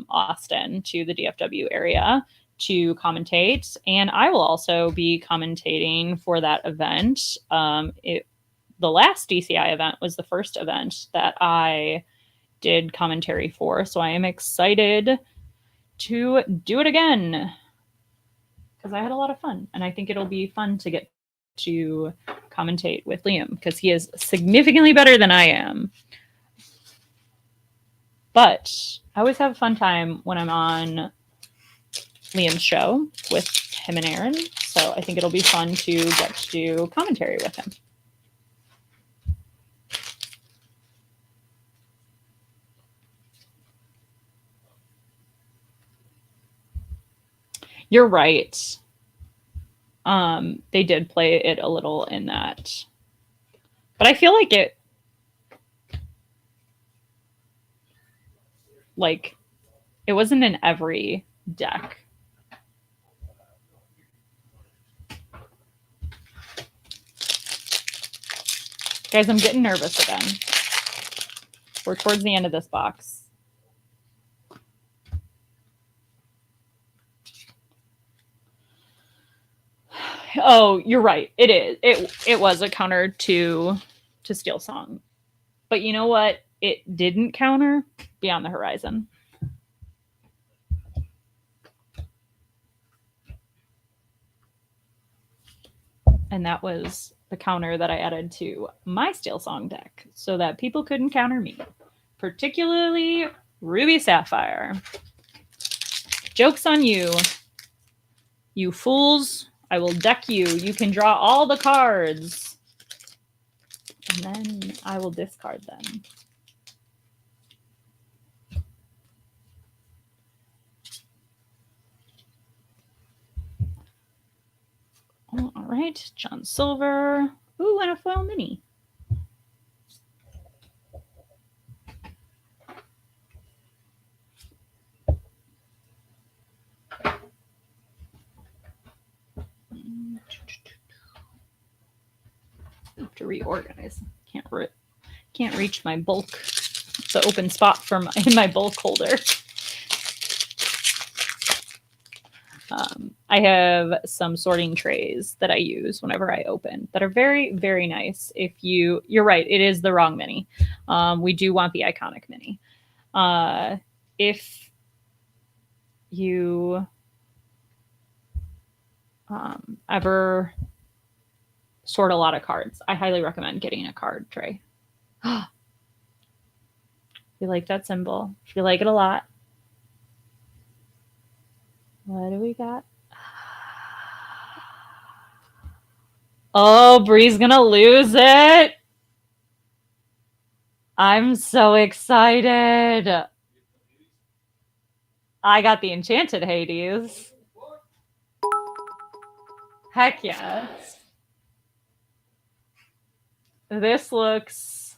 Austin to the DFW area to commentate, and I will also be commentating for that event. The last DCI event was the first event that I did commentary for, so I am excited to do it again because I had a lot of fun, and I think it'll be fun to get to commentate with Liam because he is significantly better than I am. But I always have a fun time when I'm on Liam's show with him and Aaron, so I think it'll be fun to get to do commentary with him. You're right. They did play it a little in that, but I feel like it wasn't in every deck. Guys, I'm getting nervous again. We're towards the end of this box. Oh, you're right. It is. It was a counter to Steel Song. But you know what? It didn't counter Beyond the Horizon. And that was the counter that I added to my Steel Song deck so that people couldn't counter me, particularly Ruby Sapphire. Joke's on you, you fools. I will deck you. You can draw all the cards. And then I will discard them. All right, John Silver. Ooh, and a foil mini. I have to reorganize. Can't reach my bulk, the open spot in my bulk holder. I have some sorting trays that I use whenever I open that are very, very nice. If you're right, it is the wrong mini. We do want the iconic mini. If you ever sort a lot of cards, I highly recommend getting a card tray. If you like that symbol, if you like it a lot, what do we got? Oh, Bree's gonna lose it. I'm so excited. I got the Enchanted Hades. Heck yes. This looks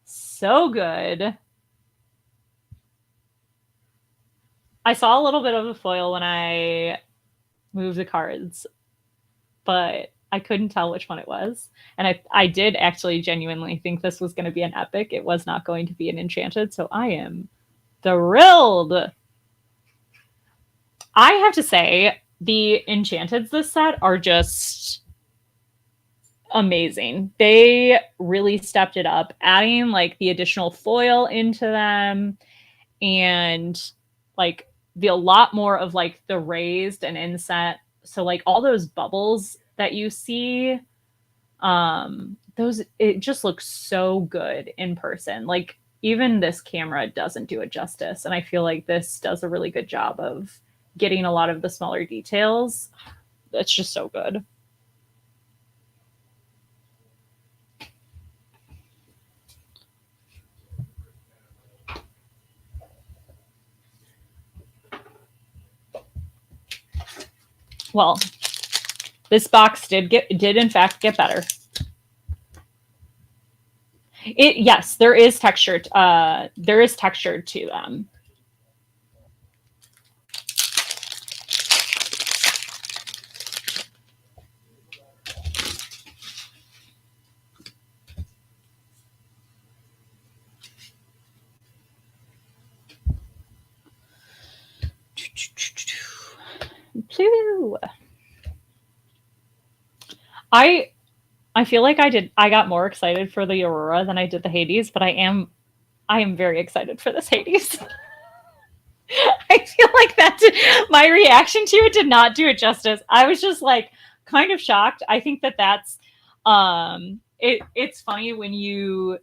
so good. I saw a little bit of the foil when I moved the cards, but I couldn't tell which one it was. And I did actually genuinely think this was going to be an epic. It was not going to be an enchanted, so I am thrilled. I have to say, the enchanteds this set are just amazing. They really stepped it up, adding like the additional foil into them and like a lot more of like the raised and inset. So like all those bubbles that you see, those, it just looks so good in person. Like even this camera doesn't do it justice. And I feel like this does a really good job of getting a lot of the smaller details. It's just so good. Well, this box did in fact get better. Yes, there is texture. There is texture to them. I feel like I got more excited for the Aurora than I did the Hades, but I am very excited for this Hades. I feel like my reaction to it did not do it justice. I was just like kind of shocked. I think that's it's funny when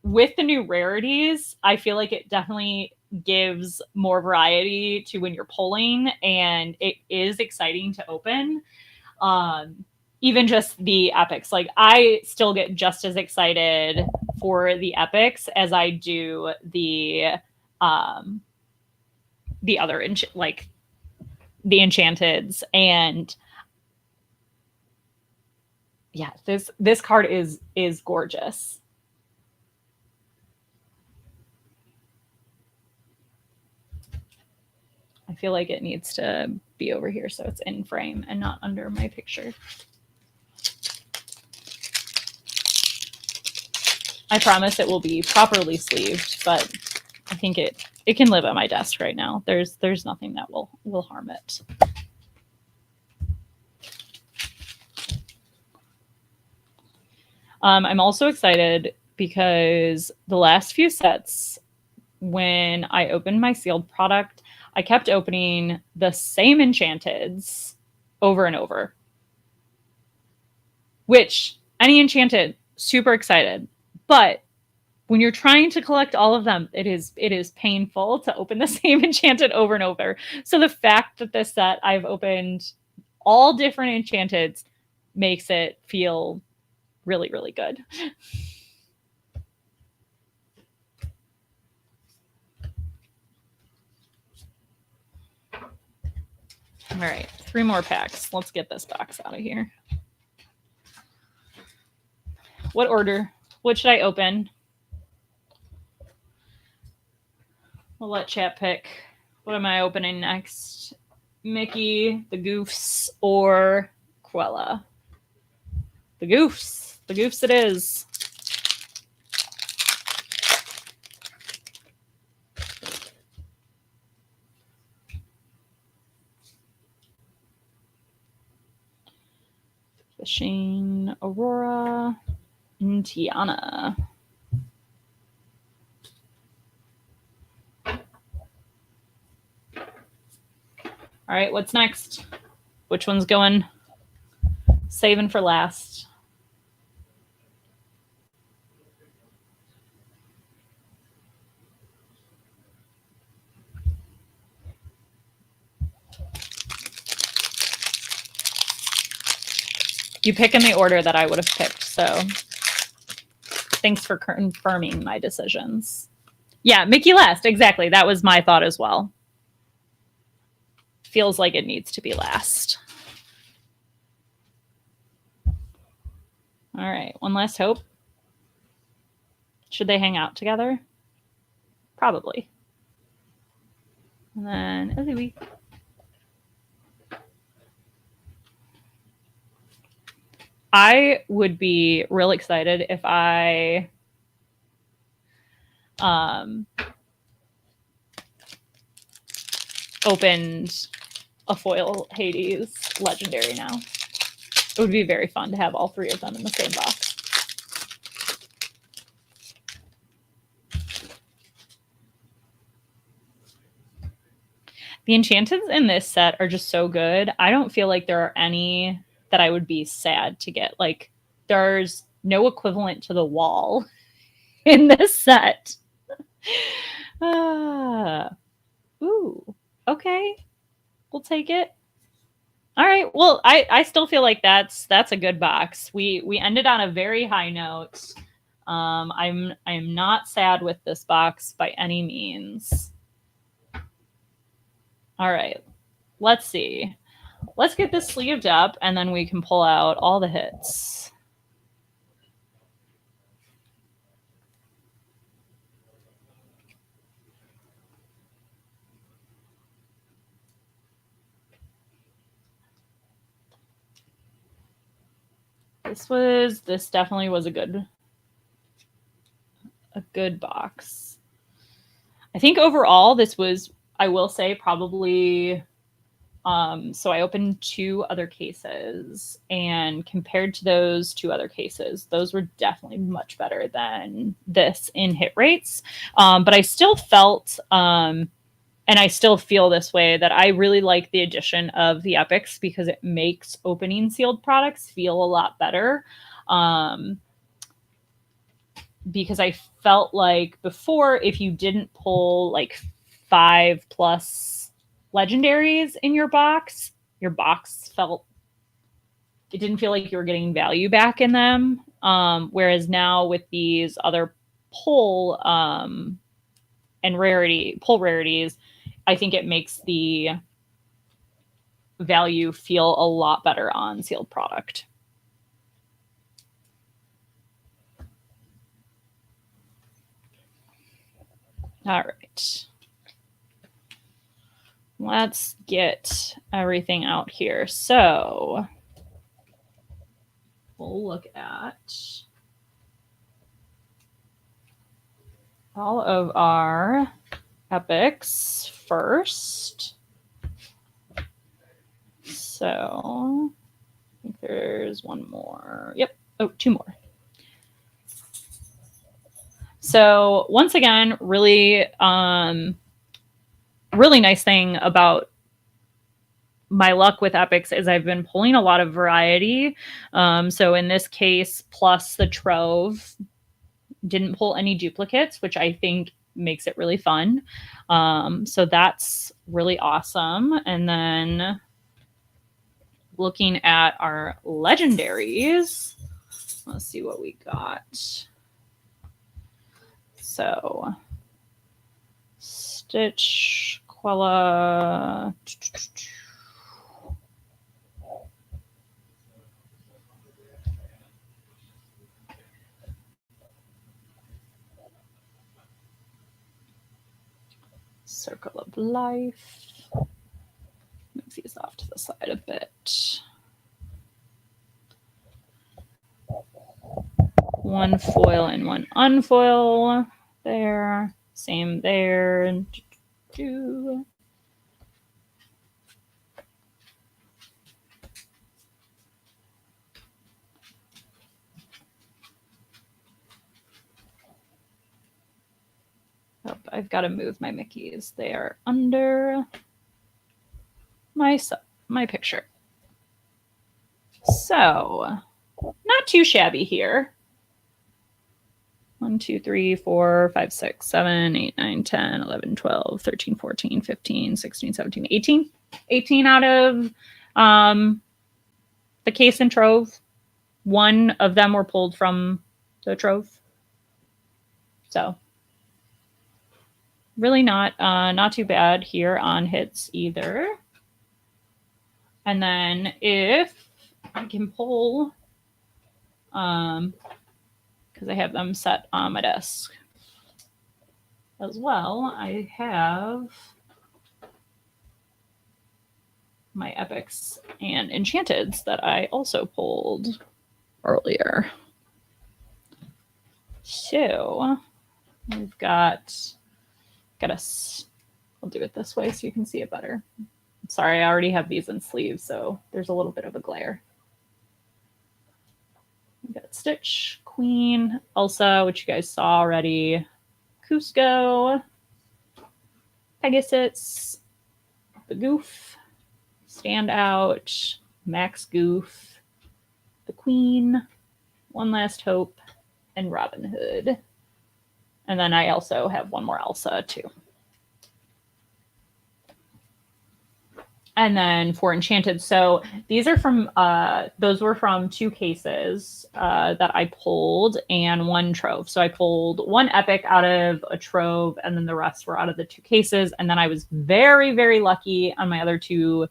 with the new rarities, I feel like it definitely gives more variety to when you're pulling, and it is exciting to open. Even just the epics, like I still get just as excited for the epics as I do the other like the enchanteds. And yeah, this card is gorgeous. I feel like it needs to be over here so it's in frame and not under my picture. I promise it will be properly sleeved, but I think it can live at my desk right now. There's nothing that will harm it. I'm also excited because the last few sets, when I opened my sealed product, I kept opening the same Enchanteds over and over. Which, any Enchanted, super excited. But when you're trying to collect all of them, it is painful to open the same Enchanted over and over. So the fact that this set I've opened all different Enchanteds makes it feel really, really good. All right, 3 more packs. Let's get this box out of here. What order? What should I open? We'll let chat pick. What am I opening next? Mickey, the Goofs, or Cruella? The Goofs. The Goofs it is. Fishing, Aurora, and Tiana. All right, what's next? Which one's going? Saving for last. You pick in the order that I would have picked, so thanks for confirming my decisions. Yeah, Mickey last. Exactly. That was my thought as well. Feels like it needs to be last. All right, one last hope. Should they hang out together? Probably. And then Izzy. I would be real excited if I opened a foil Hades legendary now. It would be very fun to have all 3 of them in the same box. The Enchanteds in this set are just so good. I don't feel like there are any that I would be sad to get. Like, there's no equivalent to the wall in this set. Ooh, okay. We'll take it. All right. Well, I still feel like that's a good box. We ended on a very high note. I'm not sad with this box by any means. All right. Let's see. Let's get this sleeved up, and then we can pull out all the hits. This definitely was a good box. I think overall this was, I will say, probably so I opened 2 other cases, and compared to those 2 other cases, those were definitely much better than this in hit rates. But I still felt, and I still feel this way, that I really like the addition of the epics because it makes opening sealed products feel a lot better. Because I felt like before, if you didn't pull like 5+ legendaries in your box felt, it didn't feel like you were getting value back in them. Whereas now with these other pull rarities, I think it makes the value feel a lot better on sealed product. All right. Let's get everything out here. So we'll look at all of our epics first. So I think there's one more. Yep. Oh, two more. So once again, really, really nice thing about my luck with epics is I've been pulling a lot of variety. So in this case, plus the Trove, didn't pull any duplicates, which I think makes it really fun. So that's really awesome. And then looking at our legendaries, let's see what we got. So Stitch, Quella, Circle of Life. Move these off to the side a bit. One foil and one unfoil there. Same there. Oh, I've got to move my Mickeys. They are under my picture. So, not too shabby here. 1, 2, 3, 4, 5, 6, 7, 8, 9, 10, 11, 12, 13, 14, 15, 16, 17, 18. 18 out of the case and Trove. One of them were pulled from the Trove. So really not too bad here on hits either. And then if I can pull, because I have them set on my desk as well, I have my epics and enchanteds that I also pulled earlier. So we've got us. I'll do it this way so you can see it better. Sorry, I already have these in sleeves, so there's a little bit of a glare. We've got Stitch, Queen, Elsa, which you guys saw already, Cusco, Pegasus, the Goof, Standout, Max Goof, the Queen, One Last Hope, and Robin Hood. And then I also have one more Elsa too. And then for Enchanted, so these are from, those were from 2 cases that I pulled and 1 Trove. So I pulled 1 epic out of a Trove and then the rest were out of the 2 cases. And then I was very, very lucky on my other 2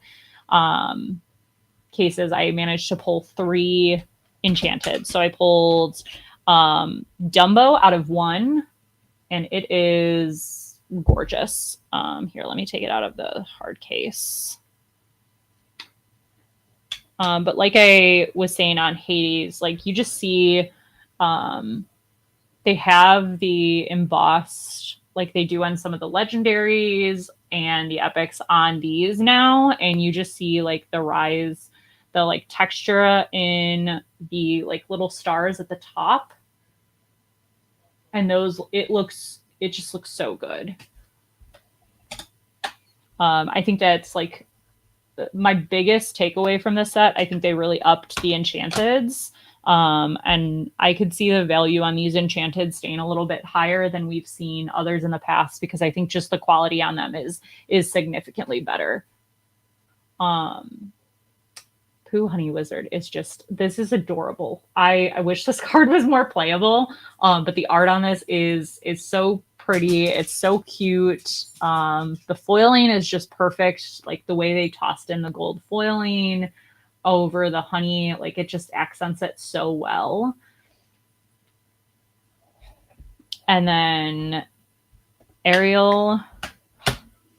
cases. I managed to pull 3 Enchanted. So I pulled Dumbo out of 1 and it is gorgeous. Here, let me take it out of the hard case. But like I was saying on Hades, like you just see they have the embossed, like they do on some of the legendaries and the epics on these now, and you just see like the rise, the like texture in the like little stars at the top. And those, it just looks so good. I think that's like my biggest takeaway from this set. I think they really upped the enchanteds. And I could see the value on these enchanted staying a little bit higher than we've seen others in the past, because I think just the quality on them is significantly better. Pooh Honey Wizard is just, this is adorable. I wish this card was more playable, but the art on this is so pretty. It's so cute. The foiling is just perfect. Like the way they tossed in the gold foiling over the honey, like it just accents it so well. And then Ariel,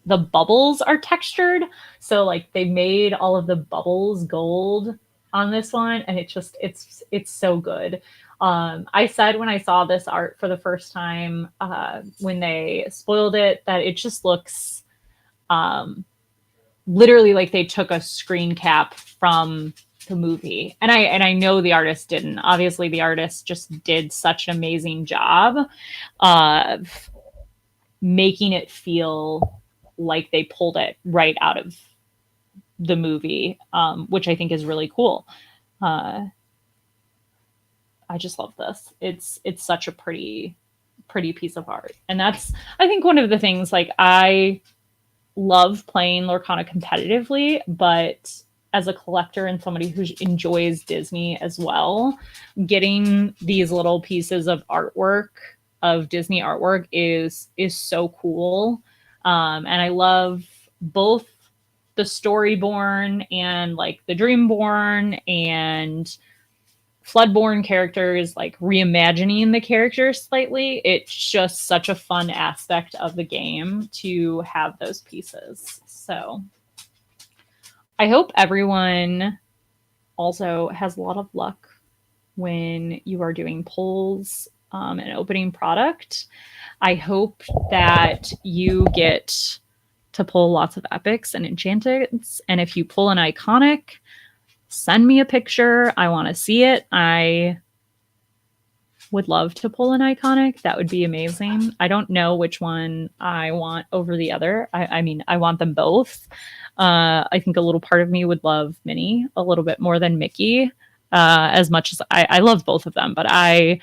the bubbles are textured. So like they made all of the bubbles gold on this one, and it's so good. I said when I saw this art for the first time, when they spoiled it, that it just looks literally like they took a screen cap from the movie. And I know the artist didn't. Obviously, the artist just did such an amazing job of making it feel like they pulled it right out of the movie, which I think is really cool. Uh, I just love this. It's such a pretty piece of art, and that's, I think, one of the things. Like, I love playing Lorcana competitively, but as a collector and somebody who enjoys Disney as well, getting these little pieces of artwork, of Disney artwork, is so cool. And I love both the Storyborn and like the Dreamborn and Floodborn characters, like reimagining the characters slightly. It's just such a fun aspect of the game to have those pieces. So I hope everyone also has a lot of luck when you are doing polls and opening product. I hope that you get to pull lots of epics and enchanteds. And if you pull an iconic, send me a picture. I want to see it. I would love to pull an iconic. That would be amazing. I don't know which one I want over the other. I mean, I want them both. I think a little part of me would love Minnie a little bit more than Mickey, as much as I love both of them. But I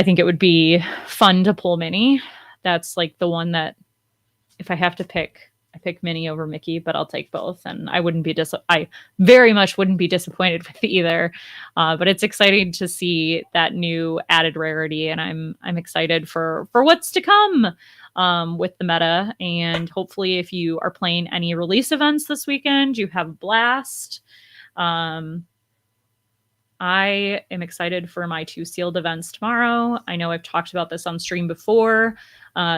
think it would be fun to pull Minnie. That's like the one that, if I have to pick, I pick Minnie over Mickey, but I'll take both, and I wouldn't be I very much wouldn't be disappointed with either. But it's exciting to see that new added rarity, and I'm excited for what's to come with the meta. And hopefully, if you are playing any release events this weekend, you have a blast. I am excited for my 2 sealed events tomorrow. I know I've talked about this on stream before.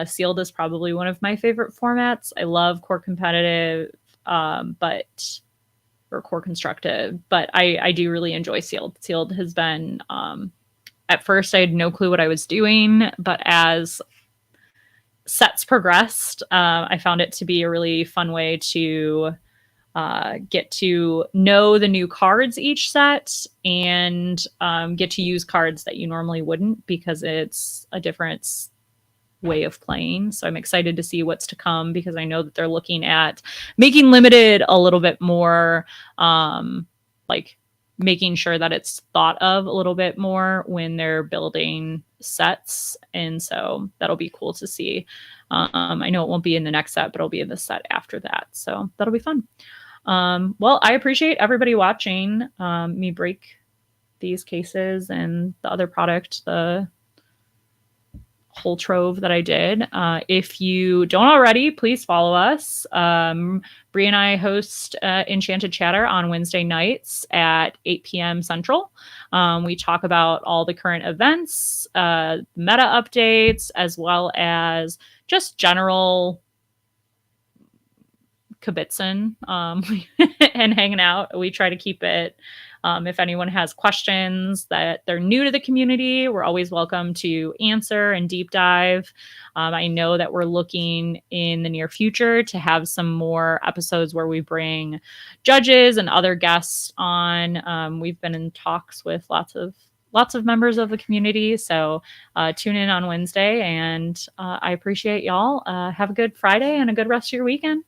Sealed is probably one of my favorite formats. I love core competitive, or core constructive, but I do really enjoy sealed. Sealed has been, at first I had no clue what I was doing, but as sets progressed, I found it to be a really fun way to get to know the new cards each set, and get to use cards that you normally wouldn't, because it's a different way of playing. So I'm excited to see what's to come, because I know that they're looking at making limited a little bit more, like making sure that it's thought of a little bit more when they're building sets. And so that'll be cool to see. I know it won't be in the next set, but it'll be in the set after that. So that'll be fun. Well, I appreciate everybody watching me break these cases and the other product, the whole trove that I did. If you don't already, please follow us. Bree and I host Enchanted Chatter on Wednesday nights at 8 p.m. Central. We talk about all the current events, meta updates, as well as just general kibitzing and hanging out. We try to keep it, if anyone has questions that they're new to the community, we're always welcome to answer and deep dive. I know that we're looking in the near future to have some more episodes where we bring judges and other guests on. We've been in talks with lots of members of the community. So tune in on Wednesday, and I appreciate y'all. Have a good Friday and a good rest of your weekend.